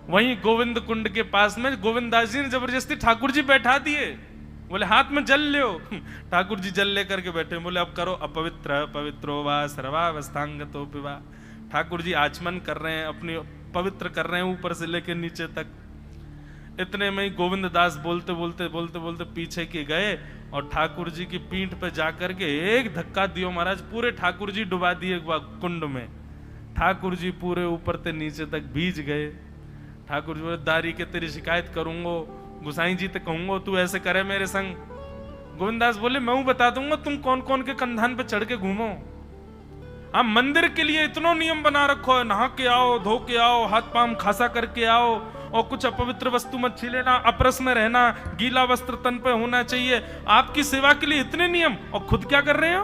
वहीं गोविंद कुंड के पास में गोविंद दास जी ने जबरदस्ती ठाकुर जी बैठा दिए। बोले हाथ में जल लो। ठाकुर जी जल लेकर के बैठे, बोले अब करो अपवित्र पवित्रो वा सर्वावस्थांगतो पिवा। ठाकुर जी आचमन कर रहे हैं, अपनी पवित्र कर रहे हैं ऊपर से लेकर नीचे तक। इतने में ही गोविंद दास बोलते बोलते बोलते बोलते पीछे के गए और ठाकुर जी की पीठ पे जाकर के एक धक्का दियो महाराज, पूरे ठाकुर जी डुबा दिए कुंड में। ठाकुर जी पूरे ऊपर से नीचे तक भीज गए। ठाकुर जी बोले दारी के तेरी शिकायत करूंगो, गुसाई जी तो कहूंगो तू ऐसे करे मेरे संग। गोविंदास बोले मैं बता दूंगा तुम कौन कौन के कंधान पे चढ़ के घूमो। आप मंदिर के लिए इतना नियम बना रखो है, नहा के आओ, धो के आओ, हाथ पांव खासा करके आओ, और कुछ अपवित्र वस्तु मत छीलेना, अपरस में रहना, गीला वस्त्र तन पे होना चाहिए। आपकी सेवा के लिए इतने नियम, और खुद क्या कर रहे हो?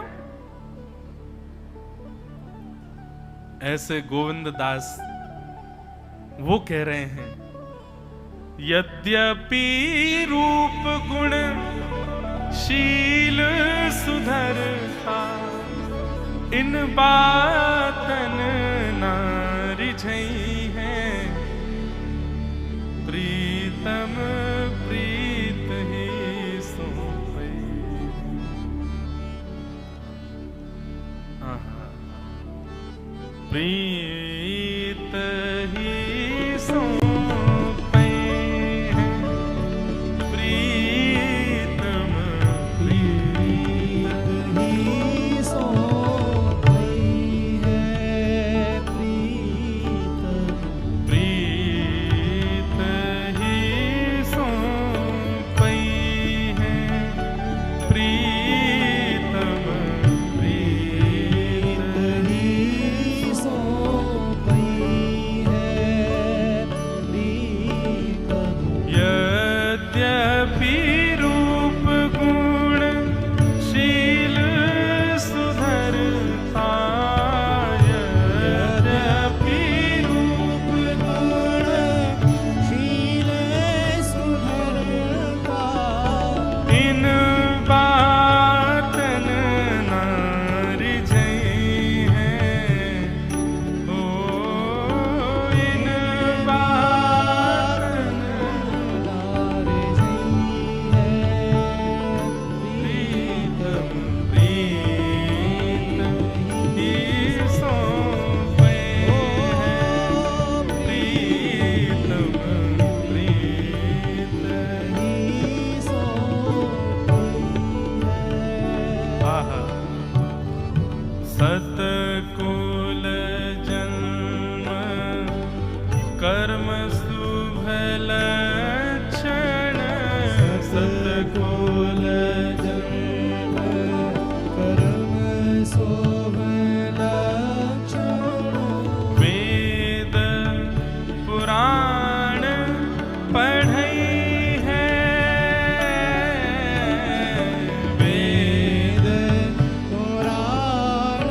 ऐसे गोविंद दास वो कह रहे हैं, यद्यपि रूप गुण शील सुधरता, इन बातन नारी झई है, प्रीतम प्रीत ही सोई। प्रीत ही सोई है, प्रीतम प्रीत ही सोई है, प्रीत ही सोई है, प्रीतम प्रीत ही सोई है, यद्यपि रूप गुण शील सुधरता, यद्यपि रूप गुण शील सुधरता, इन बातन नारी झई है, ओ इन बातन नारी झई है, प्रीतम प्रीत ही सोई है, प्रीतम प्रीत ही सोई है। आहा सतकुल जन्म कर्म शुभ लक्षण, सतकुल जन्म कर्म शुभ लक्षण, वेद पुराण पढ़ई है, वेद पुराण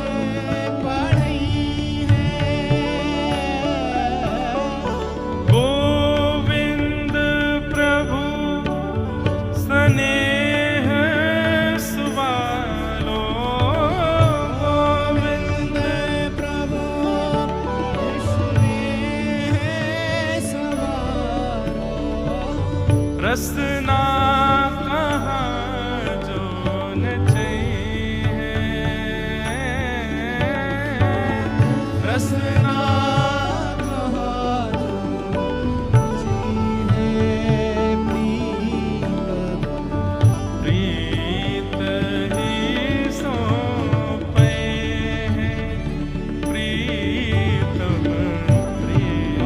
पढ़ई है, गोविंद प्रभु स्नेह सुवालो, गोविंद प्रभु स्नेह सुवालो, रसना कहाँ जो न चाहिए, रसना कहाँ जो चाहिए, प्रीत ही सोई है, प्रीतम प्रीत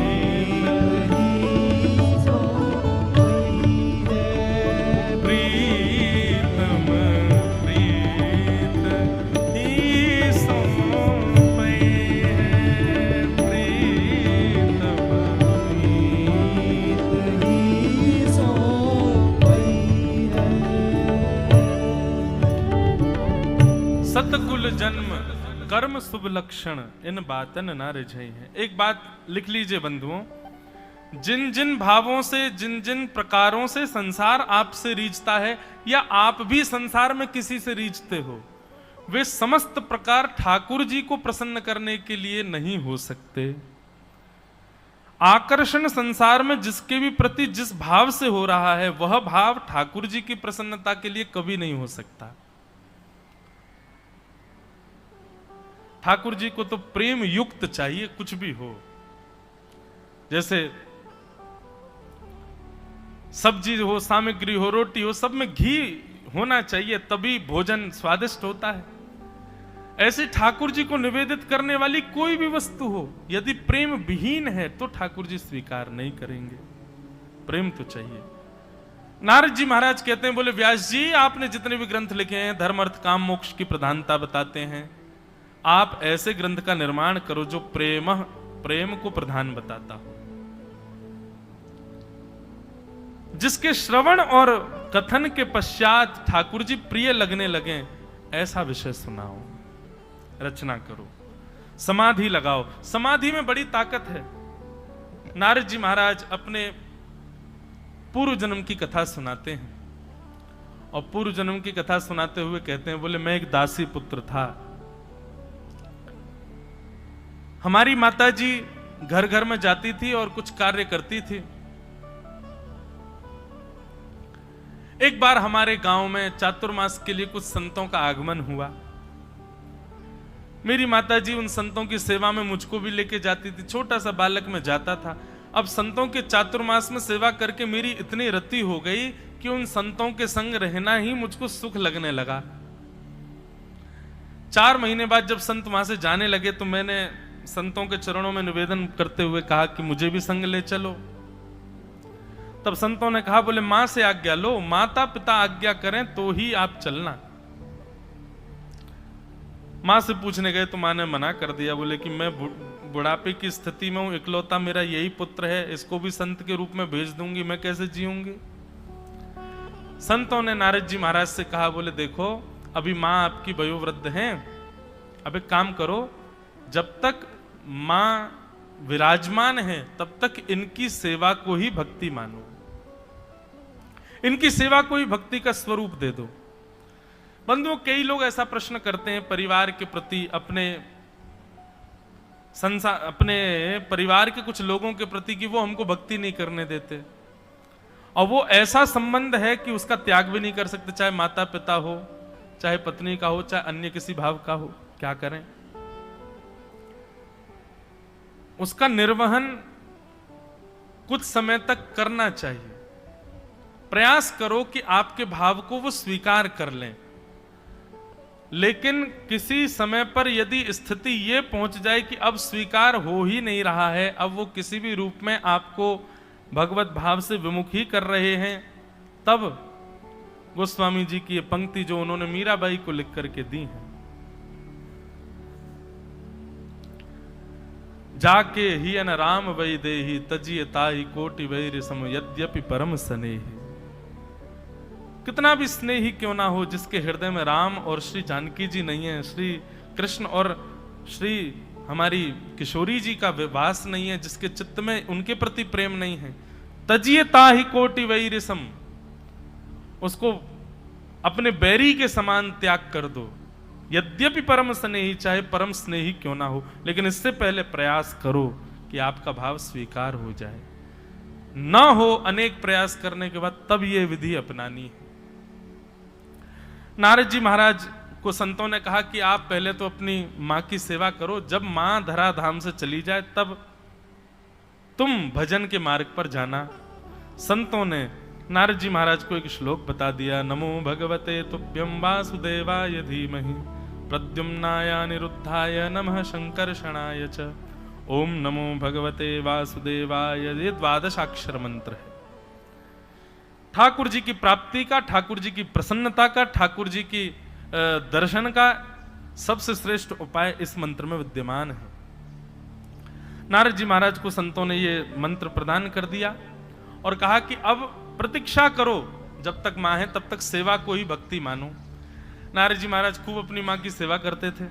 ही सोई है, प्रीतम प्रीत ही सोई है, प्रीतम प्रीत ही सोई है। सतकुल जन्म कर्म शुभ लक्षण, इन बातन ना रिझई है। एक बात लिख लीजिए बंधुओं, जिन जिन भावों से, जिन जिन प्रकारों से संसार आपसे रीझता है, या आप भी संसार में किसी से रीझते हो, वे समस्त प्रकार ठाकुर जी को प्रसन्न करने के लिए नहीं हो सकते। आकर्षण संसार में जिसके भी प्रति जिस भाव से हो रहा है वह भाव ठाकुर जी की प्रसन्नता के लिए कभी नहीं हो सकता। ठाकुर जी को तो प्रेम युक्त चाहिए, कुछ भी हो। जैसे सब्जी हो, सामग्री हो, रोटी हो, सब में घी होना चाहिए, तभी भोजन स्वादिष्ट होता है। ऐसे ठाकुर जी को निवेदित करने वाली कोई भी वस्तु हो, यदि प्रेम विहीन है तो ठाकुर जी स्वीकार नहीं करेंगे। प्रेम तो चाहिए। नारद जी महाराज कहते हैं, बोले व्यास जी आपने जितने भी ग्रंथ लिखे हैं धर्म अर्थ काम मोक्ष की प्रधानता बताते हैं, आप ऐसे ग्रंथ का निर्माण करो जो प्रेम को प्रधान बताता हो, जिसके श्रवण और कथन के पश्चात ठाकुर जी प्रिय लगने लगे, ऐसा विषय सुनाओ, रचना करो, समाधि लगाओ। समाधि में बड़ी ताकत है। नारद जी महाराज अपने पूर्व जन्म की कथा सुनाते हैं और पूर्व जन्म की कथा सुनाते हुए कहते हैं, बोले मैं एक दासी पुत्र था। हमारी माताजी घर घर में जाती थी और कुछ कार्य करती थी। एक बार हमारे गांव में चातुर्मास के लिए कुछ संतों का आगमन हुआ। मेरी माताजी उन संतों की सेवा में मुझको भी लेके जाती थी। छोटा सा बालक मैं जाता था। अब संतों के चातुर्मास में सेवा करके मेरी इतनी रति हो गई कि उन संतों के संग रहना ही मुझको सुख लगने लगा। 4 महीने बाद जब संत वहां से जाने लगे तो मैंने संतों के चरणों में निवेदन करते हुए कहा कि मुझे भी संग ले चलो। तब संतों ने कहा, बोले मां से आज्ञा लो, माता पिता आज्ञा करें तो ही आप चलना। मां से पूछने गए तो मां ने मना कर दिया। बोले कि मैं बुढ़ापे की स्थिति में हूं, इकलौता मेरा यही पुत्र है, इसको भी संत के रूप में भेज दूंगी, मैं कैसे जीऊंगी। संतों ने नारद जी महाराज से कहा, बोले देखो अभी मां आपकी वयोवृद्ध हैं, अब एक काम करो, जब तक मां विराजमान है तब तक इनकी सेवा को ही भक्ति मानो, इनकी सेवा को ही भक्ति का स्वरूप दे दो। बंधुओं, कई लोग ऐसा प्रश्न करते हैं परिवार के प्रति, अपने परिवार के कुछ लोगों के प्रति कि वो हमको भक्ति नहीं करने देते, और वो ऐसा संबंध है कि उसका त्याग भी नहीं कर सकते, चाहे माता पिता हो, चाहे पत्नी का हो, चाहे अन्य किसी भाव का हो। क्या करें? उसका निर्वहन कुछ समय तक करना चाहिए। प्रयास करो कि आपके भाव को वो स्वीकार कर लें, लेकिन किसी समय पर यदि स्थिति ये पहुंच जाए कि अब स्वीकार हो ही नहीं रहा है, अब वो किसी भी रूप में आपको भगवत भाव से विमुख ही कर रहे हैं, तब गोस्वामी जी की ये पंक्ति जो उन्होंने मीराबाई को लिख करके दी है, जाके ही अन राम वै देहि तजिए ताहि कोटि वैर सम यद्यपि परम स्नेह। कितना भी स्नेही क्यों ना हो, जिसके हृदय में राम और श्री जानकी जी नहीं है, श्री कृष्ण और श्री हमारी किशोरी जी का वास नहीं है, जिसके चित्त में उनके प्रति प्रेम नहीं है, तजिए ताहि कोटि वैर सम, उसको अपने बैरी के समान त्याग कर दो। यद्यपि परम स्नेही, चाहे परम स्नेही क्यों ना हो, लेकिन इससे पहले प्रयास करो कि आपका भाव स्वीकार हो जाए। ना हो अनेक प्रयास करने के बाद तब ये विधि अपनानी है। नारद जी महाराज को संतों ने कहा कि आप पहले तो अपनी मां की सेवा करो, जब मां धराधाम से चली जाए तब तुम भजन के मार्ग पर जाना। संतों ने नारद जी महाराज को एक श्लोक बता दिया, नमो भगवते तुभ्यं वासुदेवाय धीमहि प्रद्युम्नाय अनिरुद्धाय नमः शंकर्षणाय च ओम नमो भगवते वासुदेवाय। ये 12 अक्षर मंत्र है। ठाकुर जी की प्राप्ति का, ठाकुर जी की प्रसन्नता का, ठाकुर जी की दर्शन का सबसे श्रेष्ठ उपाय इस मंत्र में विद्यमान है। नारद जी महाराज को संतों ने ये मंत्र प्रदान कर दिया और कहा कि अब प्रतीक्षा करो, जब तक मां है तब तक सेवा को ही भक्ति मानो। नारद जी महाराज खूब अपनी मां की सेवा करते थे।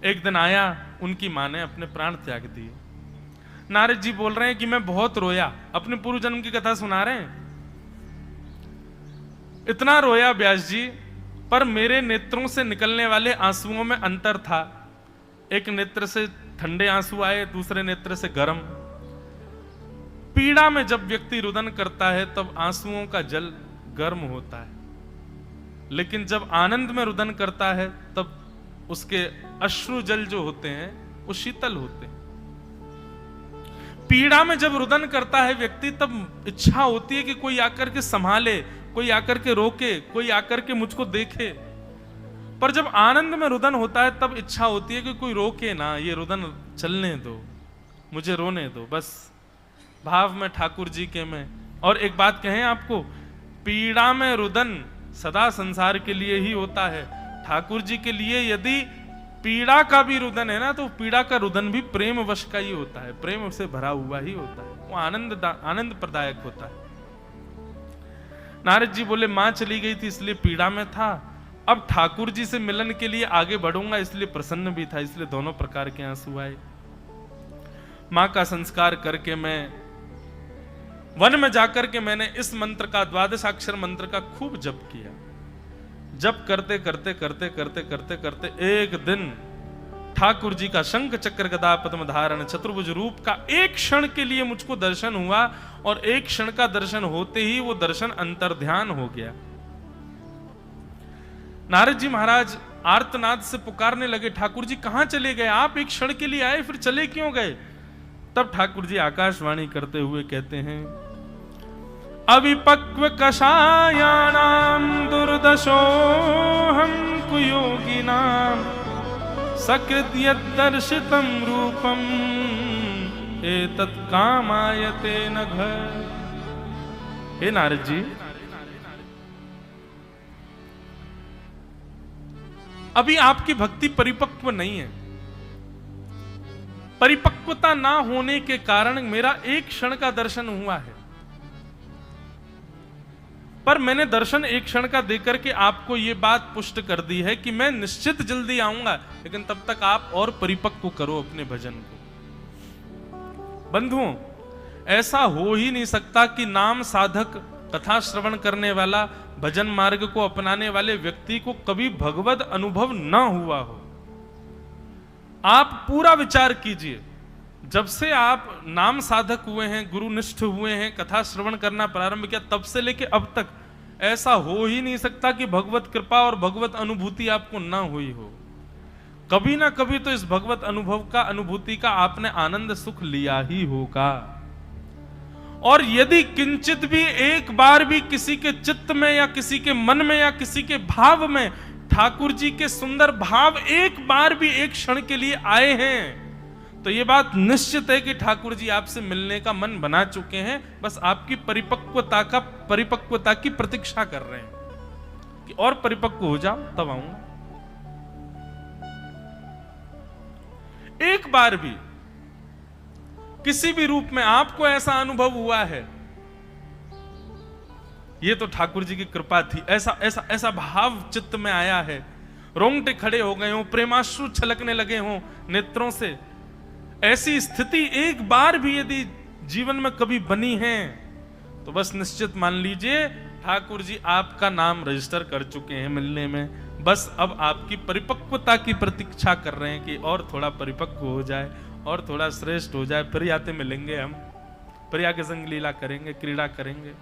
एक दिन आया, उनकी मां ने अपने प्राण त्याग दिए। नारद जी बोल रहे हैं कि मैं बहुत रोया, अपने पूर्व जन्म की कथा सुना रहे हैं। इतना रोया व्यास जी, पर मेरे नेत्रों से निकलने वाले आंसुओं में अंतर था। एक नेत्र से ठंडे आंसू आए, दूसरे नेत्र से गर्म। पीड़ा में जब व्यक्ति रुदन करता है तब आंसुओं का जल गर्म होता है, लेकिन जब आनंद में रुदन करता है तब उसके अश्रु जल जो होते हैं वो शीतल होते हैं। पीड़ा में जब रुदन करता है व्यक्ति तब इच्छा होती है कि कोई आकर के संभाले, कोई आकर के रोके, कोई आकर के मुझको देखे। पर जब आनंद में रुदन होता है तब इच्छा होती है कि कोई रोके ना, ये रुदन चलने दो, मुझे रोने दो, बस भाव में ठाकुर जी के में। और एक बात कहें आपको, पीड़ा में रुदन सदा संसार के लिए ही होता है। ठाकुर जी के लिए यदि पीड़ा का भी रुदन है ना, तो पीड़ा का रुदन भी प्रेम वश का ही होता है, प्रेम से भरा हुआ ही होता है, वो आनंद प्रदायक होता है। नारद जी बोले मां चली गई थी इसलिए पीड़ा में था, अब ठाकुर जी से मिलन के लिए आगे बढ़ूंगा इसलिए प्रसन्न भी था, इसलिए दोनों प्रकार के आंसू आए। मां का संस्कार करके मैं वन में जाकर के मैंने इस मंत्र का, द्वादशाक्षर मंत्र का खूब जप किया। जप करते करते करते करते करते करते एक दिन ठाकुर जी का शंख चक्र गदा पद्म धारण चतुर्भुज रूप का एक क्षण के लिए मुझको दर्शन हुआ, और एक क्षण का दर्शन होते ही वो दर्शन अंतर्ध्यान हो गया। नारद जी महाराज आर्तनाद से पुकारने लगे, ठाकुर जी कहां चले गए? आप एक क्षण के लिए आए फिर चले क्यों गए? तब ठाकुर जी आकाशवाणी करते हुए कहते हैं, अविपक्व कषायाणाम दुर्दशोऽहं कुयोगिनां सकृत यद्दर्शितं रूपं एतत् कामायते नघ। हे नारद जी, अभी आपकी भक्ति परिपक्व नहीं है। परिपक्वता ना होने के कारण मेरा एक क्षण का दर्शन हुआ है, पर मैंने दर्शन एक क्षण का देकर के आपको यह बात पुष्ट कर दी है कि मैं निश्चित जल्दी आऊंगा, लेकिन तब तक आप और परिपक्व करो अपने भजन को। बंधुओं, ऐसा हो ही नहीं सकता कि नाम साधक, कथा श्रवण करने वाला, भजन मार्ग को अपनाने वाले व्यक्ति को कभी भगवत अनुभव ना हुआ हो। आप पूरा विचार कीजिए, जब से आप नाम साधक हुए हैं, गुरुनिष्ठ हुए हैं, कथा श्रवण करना प्रारंभ किया, तब से लेके अब तक ऐसा हो ही नहीं सकता कि भगवत कृपा और भगवत अनुभूति आपको ना हुई हो। कभी ना कभी तो इस भगवत अनुभव का, अनुभूति का आपने आनंद सुख लिया ही होगा। और यदि किंचित भी, एक बार भी किसी के चित्त में या किसी के मन में या किसी के भाव में ठाकुर जी के सुंदर भाव एक बार भी एक क्षण के लिए आए हैं, तो यह बात निश्चित है कि ठाकुर जी आपसे मिलने का मन बना चुके हैं, बस आपकी परिपक्वता की प्रतीक्षा कर रहे हैं कि और परिपक्व हो जाओ तब आऊंगा। एक बार भी किसी भी रूप में आपको ऐसा अनुभव हुआ है, यह तो ठाकुर जी की कृपा थी। ऐसा ऐसा ऐसा भाव चित्त में आया है, रोंगटे खड़े हो गए हो, प्रेमाश्रु छलकने लगे हो नेत्रों से, ऐसी स्थिति एक बार भी यदि जीवन में कभी बनी है, तो बस निश्चित मान लीजिए ठाकुर जी आपका नाम रजिस्टर कर चुके हैं मिलने में। बस अब आपकी परिपक्वता की प्रतीक्षा कर रहे हैं कि और थोड़ा परिपक्व हो जाए और थोड़ा श्रेष्ठ हो जाए, फिर आते मिलेंगे हम, प्रिया के संग लीला करेंगे, क्रीड़ा करेंगे।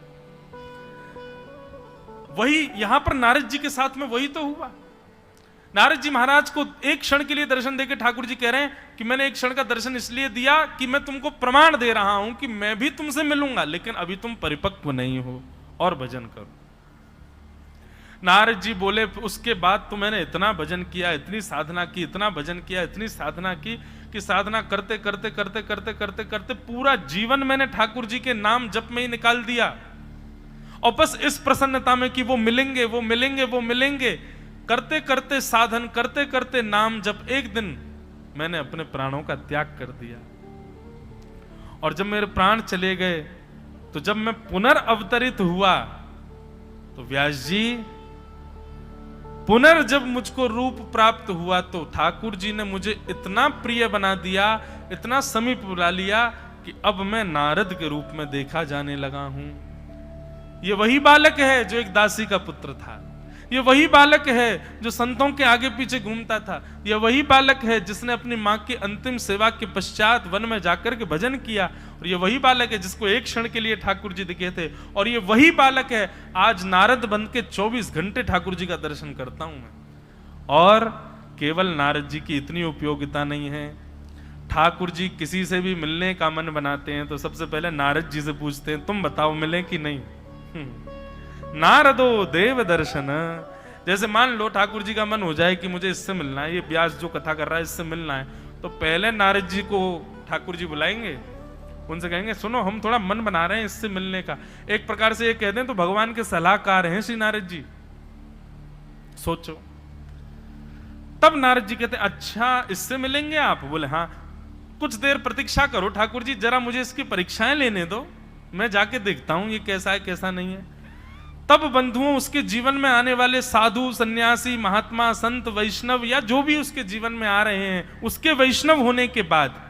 वही यहां पर नारद जी के साथ में वही तो हुआ। नारद जी महाराज को एक क्षण के लिए दर्शन देकर ठाकुर जी कह रहे हैं कि मैंने एक क्षण का दर्शन इसलिए दिया कि मैं तुमको प्रमाण दे रहा हूं कि मैं भी तुमसे मिलूंगा, लेकिन अभी तुम परिपक्व नहीं हो, और भजन करो। नारद जी बोले उसके बाद तो मैंने इतना भजन किया, इतनी साधना की, इतना भजन किया, इतनी साधना की कि साधना करते करते करते करते करते करते पूरा जीवन मैंने ठाकुर जी के नाम जप में ही निकाल दिया, और बस इस प्रसन्नता में कि वो मिलेंगे, वो मिलेंगे, वो मिलेंगे, करते करते साधन करते करते नाम जब एक दिन मैंने अपने प्राणों का त्याग कर दिया। और जब मेरे प्राण चले गए, तो जब मैं पुनर्अवतरित हुआ, तो व्यास जी जब मुझको रूप प्राप्त हुआ, तो ठाकुर जी ने मुझे इतना प्रिय बना दिया, इतना समीप बुला लिया कि अब मैं नारद के रूप में देखा जाने लगा हूं। ये वही बालक है जो एक दासी का पुत्र था, ये वही बालक है जो संतों के आगे पीछे घूमता था, ये वही बालक है जिसने अपनी माँ की अंतिम सेवा के पश्चात वन में जाकर के भजन किया, और ये वही बालक है जिसको एक क्षण के लिए ठाकुर जी दिखे थे, और ये वही बालक है आज नारद बन के 24 घंटे ठाकुर जी का दर्शन करता हूं मैं। और केवल नारद जी की इतनी उपयोगिता नहीं है, ठाकुर जी किसी से भी मिलने का मन बनाते हैं तो सबसे पहले नारद जी से पूछते हैं तुम बताओ मिले कि नहीं। नारदो देव दर्शन, जैसे मान लो ठाकुर जी का मन हो जाए कि मुझे इससे मिलना है, ये व्यास जो कथा कर रहा है इससे मिलना है, तो पहले नारद जी को ठाकुर जी बुलाएंगे, उनसे कहेंगे सुनो हम थोड़ा मन बना रहे हैं इससे मिलने का। एक प्रकार से ये कह दें तो भगवान के सलाहकार हैं श्री नारद जी। सोचो, तब नारद जी कहते अच्छा इससे मिलेंगे आप? बोले हाँ। कुछ देर प्रतीक्षा करो ठाकुर जी, जरा मुझे इसकी परीक्षाएं लेने दो, मैं जाके देखता हूं ये कैसा है कैसा नहीं है। तब बंधुओं उसके जीवन में आने वाले साधु सन्यासी महात्मा संत वैष्णव या जो भी उसके जीवन में आ रहे हैं, उसके वैष्णव होने के बाद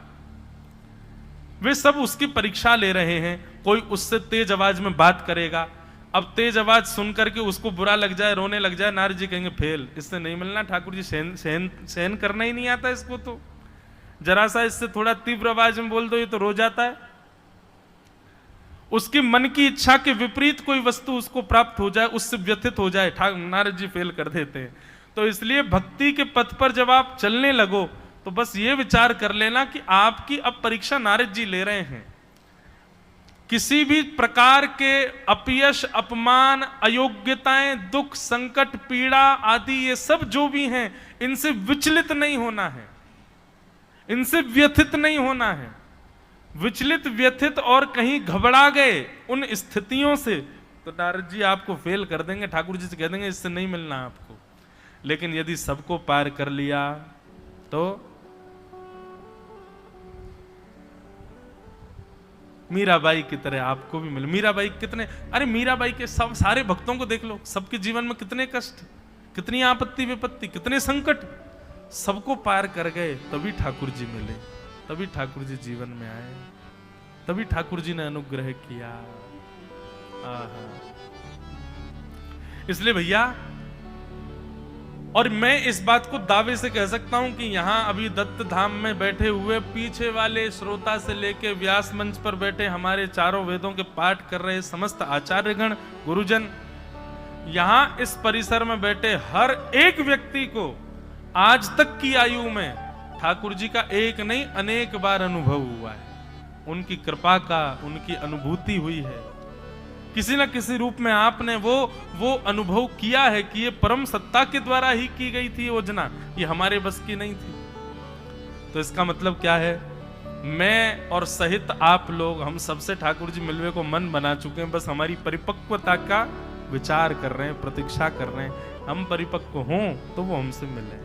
वे सब उसकी परीक्षा ले रहे हैं। कोई उससे तेज आवाज में बात करेगा, अब तेज आवाज सुनकर के उसको बुरा लग जाए, रोने लग जाए, नारद जी कहेंगे फेल, इससे नहीं मिलना ठाकुर जी, सहन करना ही नहीं आता इसको, तो जरा सा इससे थोड़ा तीव्र आवाज में बोल दो ये तो रो जाता है। उसकी मन की इच्छा के विपरीत कोई वस्तु उसको प्राप्त हो जाए, उससे व्यथित हो जाए, नारद जी फेल कर देते हैं। तो इसलिए भक्ति के पथ पर जब आप चलने लगो तो बस ये विचार कर लेना कि आपकी अब परीक्षा नारद जी ले रहे हैं। किसी भी प्रकार के अपयश, अपमान, अयोग्यताएं, दुख, संकट, पीड़ा आदि ये सब जो भी हैं, इनसे विचलित नहीं होना है, इनसे व्यथित नहीं होना है। विचलित, व्यथित और कहीं घबरा गए उन स्थितियों से तो नारद जी आपको फेल कर देंगे, ठाकुर जी से कह देंगे इससे नहीं मिलना आपको। लेकिन यदि सबको पार कर लिया तो मीराबाई की तरह आपको भी मिले। मीराबाई कितने, अरे मीराबाई के सब सारे भक्तों को देख लो, सबके जीवन में कितने कष्ट, कितनी आपत्ति विपत्ति, कितने संकट, सबको पार कर गए, तभी ठाकुर जी मिले, तभी ठाकुर जी जीवन में आए, तभी ठाकुर जी ने अनुग्रह किया। आहा। इसलिए भैया, और मैं इस बात को दावे से कह सकता हूं कि यहां अभी दत्त धाम में बैठे हुए पीछे वाले श्रोता से लेके व्यास मंच पर बैठे हमारे चारों वेदों के पाठ कर रहे समस्त आचार्यगण, गुरुजन, यहां इस परिसर में बैठे हर एक व्यक्ति को आज तक की आयु में ठाकुर जी का एक नहीं अनेक बार अनुभव हुआ है, उनकी कृपा का, उनकी अनुभूति हुई है। किसी न किसी रूप में आपने वो अनुभव किया है कि ये परम सत्ता के द्वारा ही की गई थी योजना, ये हमारे बस की नहीं थी। तो इसका मतलब क्या है, मैं और सहित आप लोग, हम सबसे ठाकुर जी मिलने को मन बना चुके हैं, बस हमारी परिपक्वता का विचार कर रहे हैं, प्रतीक्षा कर रहे हैं, हम परिपक्व हों तो वो हमसे मिले।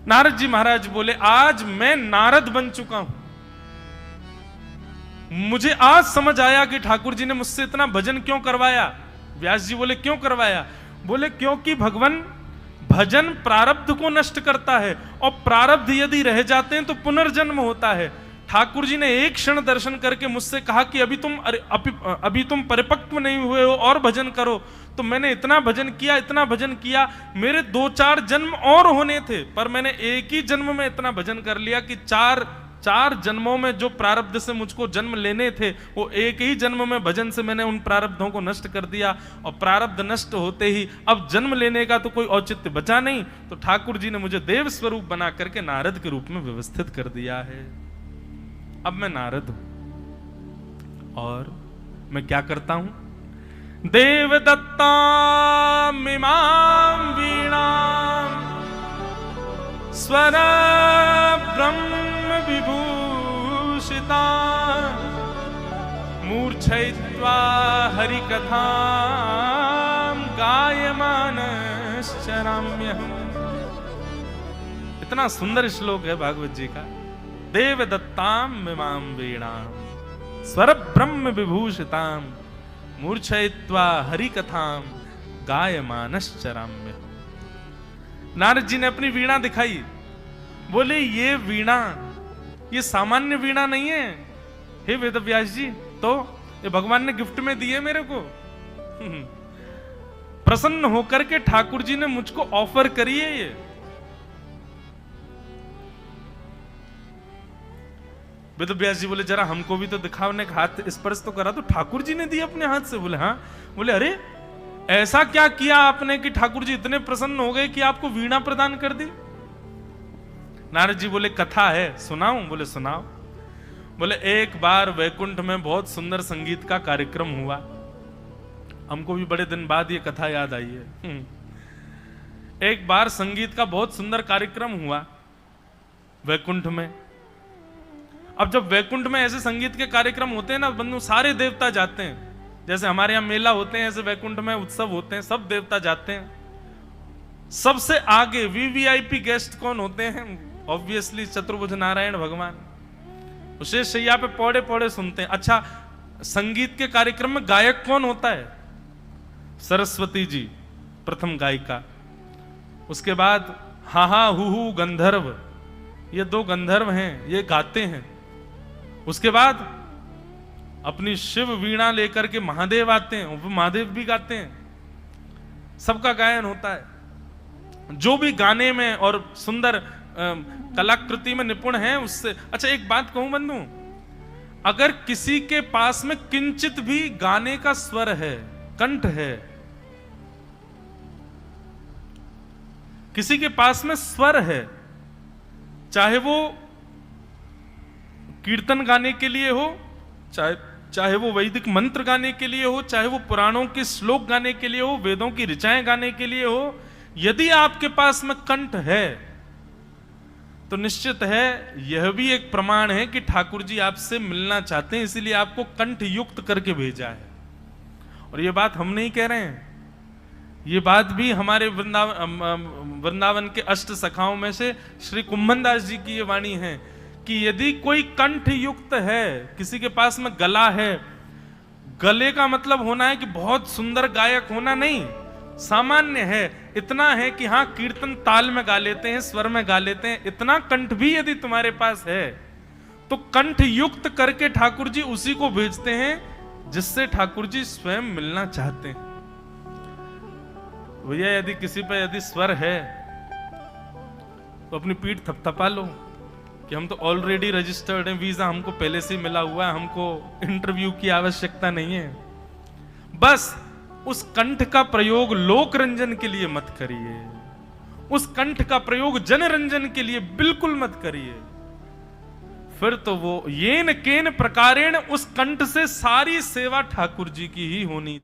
नारद जी महाराज बोले आज मैं नारद बन चुका हूं, मुझे आज समझ आया कि ठाकुर जी ने मुझसे इतना भजन क्यों करवाया। व्यास जी बोले क्यों करवाया? बोले क्योंकि भगवान भजन प्रारब्ध को नष्ट करता है, और प्रारब्ध यदि रह जाते हैं तो पुनर्जन्म होता है। ठाकुर जी ने एक क्षण दर्शन करके मुझसे कहा कि अभी तुम परिपक्व नहीं हुए हो और भजन करो, तो मैंने इतना भजन किया, इतना भजन किया, मेरे 2-4 जन्म और होने थे, पर मैंने एक ही जन्म में इतना भजन कर लिया कि चार जन्मों में जो प्रारब्ध से मुझको जन्म लेने थे, वो एक ही जन्म में भजन से मैंने उन प्रारब्धों को नष्ट कर दिया। और प्रारब्ध नष्ट होते ही अब जन्म लेने का तो कोई औचित्य बचा नहीं, तो ठाकुर जी ने मुझे देव स्वरूप बना करके नारद के रूप में व्यवस्थित कर दिया है। अब मैं नारद हूं, और मैं क्या करता हूं? देव दत्ताम इमाम वीणाम स्वर ब्रह्म विभूषिता मूर्छयित्वा हरिकथां गायमानश्चराम्यहम्। इतना सुंदर श्लोक है भागवत जी का। देव दत्ताम इमाम वीणाम स्वर ब्रह्म विभूषिताम मूर्छयित्वा हरिकथां गायमानश्चराम्यहम्। नारद जी ने अपनी वीणा दिखाई, बोले ये वीणा ये सामान्य वीणा नहीं है हे वेदव्यास जी, तो ये भगवान ने गिफ्ट में दी है मेरे को। प्रसन्न होकर के ठाकुर जी ने मुझको ऑफर करी है ये। वेद व्यास जी बोले जरा हमको भी तो दिखाओ, ने हाथ स्पर्श तो करा, तो ठाकुर जी ने दी अपने हाथ से। बोले हाँ। बोले अरे ऐसा क्या किया आपने कि ठाकुर जी इतने प्रसन्न हो गए कि आपको वीणा प्रदान कर दी? नारद जी बोले कथा है, सुनाऊं? बोले सुनाओ। बोले एक बार वैकुंठ में बहुत सुंदर संगीत का कार्यक्रम हुआ। हमको भी बड़े दिन बाद ये कथा याद आई है। एक बार संगीत का बहुत सुंदर कार्यक्रम हुआ वैकुंठ में। अब जब वैकुंठ में ऐसे संगीत के कार्यक्रम होते हैं ना बंधु, सारे देवता जाते हैं। जैसे हमारे यहाँ मेला होते हैं, ऐसे वैकुंठ में उत्सव होते हैं, सब देवता जाते हैं। सबसे आगे वीवीआईपी गेस्ट कौन होते हैं? ऑब्वियसली चतुर्भुज नारायण भगवान। विशेष शैया पे पौड़े पौड़े सुनते हैं। अच्छा, संगीत के कार्यक्रम में गायक कौन होता है? सरस्वती जी प्रथम गायिका। उसके बाद हा हा हु गंधर्व, ये दो गंधर्व हैं, ये गाते हैं। उसके बाद अपनी शिव वीणा लेकर के महादेव आते हैं, वो महादेव भी गाते हैं। सबका गायन होता है। जो भी गाने में और सुंदर कलाकृति में निपुण है उससे। अच्छा एक बात कहूं बंधु, अगर किसी के पास में किंचित भी गाने का स्वर है, कंठ है, किसी के पास में स्वर है, चाहे वो कीर्तन गाने के लिए हो, चाहे वो वैदिक मंत्र गाने के लिए हो, चाहे वो पुराणों के श्लोक गाने के लिए हो, वेदों की ऋचाएं गाने के लिए हो, यदि आपके पास में कंठ है तो निश्चित है यह भी एक प्रमाण है कि ठाकुर जी आपसे मिलना चाहते हैं, इसीलिए आपको कंठ युक्त करके भेजा है। और यह बात हम नहीं कह रहे हैं, ये बात भी हमारे वृंदावन के अष्ट सखाओं में से श्री कुंभनदास जी की ये वाणी है कि यदि कोई कंठ युक्त है, किसी के पास में गला है, गले का मतलब होना है कि बहुत सुंदर गायक होना नहीं, सामान्य है, इतना है कि हाँ कीर्तन ताल में गा लेते हैं, स्वर में गा लेते हैं, इतना कंठ भी यदि तुम्हारे पास है तो कंठ युक्त करके ठाकुर जी उसी को भेजते हैं जिससे ठाकुर जी स्वयं मिलना चाहते हैं। भैया यदि किसी पर यदि स्वर है तो अपनी पीठ थपथपा लो कि हम तो ऑलरेडी रजिस्टर्ड हैं, वीजा हमको पहले से मिला हुआ है, हमको इंटरव्यू की आवश्यकता नहीं है। बस उस कंठ का प्रयोग लोक रंजन के लिए मत करिए, उस कंठ का प्रयोग जन रंजन के लिए बिल्कुल मत करिए। फिर तो वो येन केन प्रकारेण उस कंठ से सारी सेवा ठाकुर जी की ही होनी।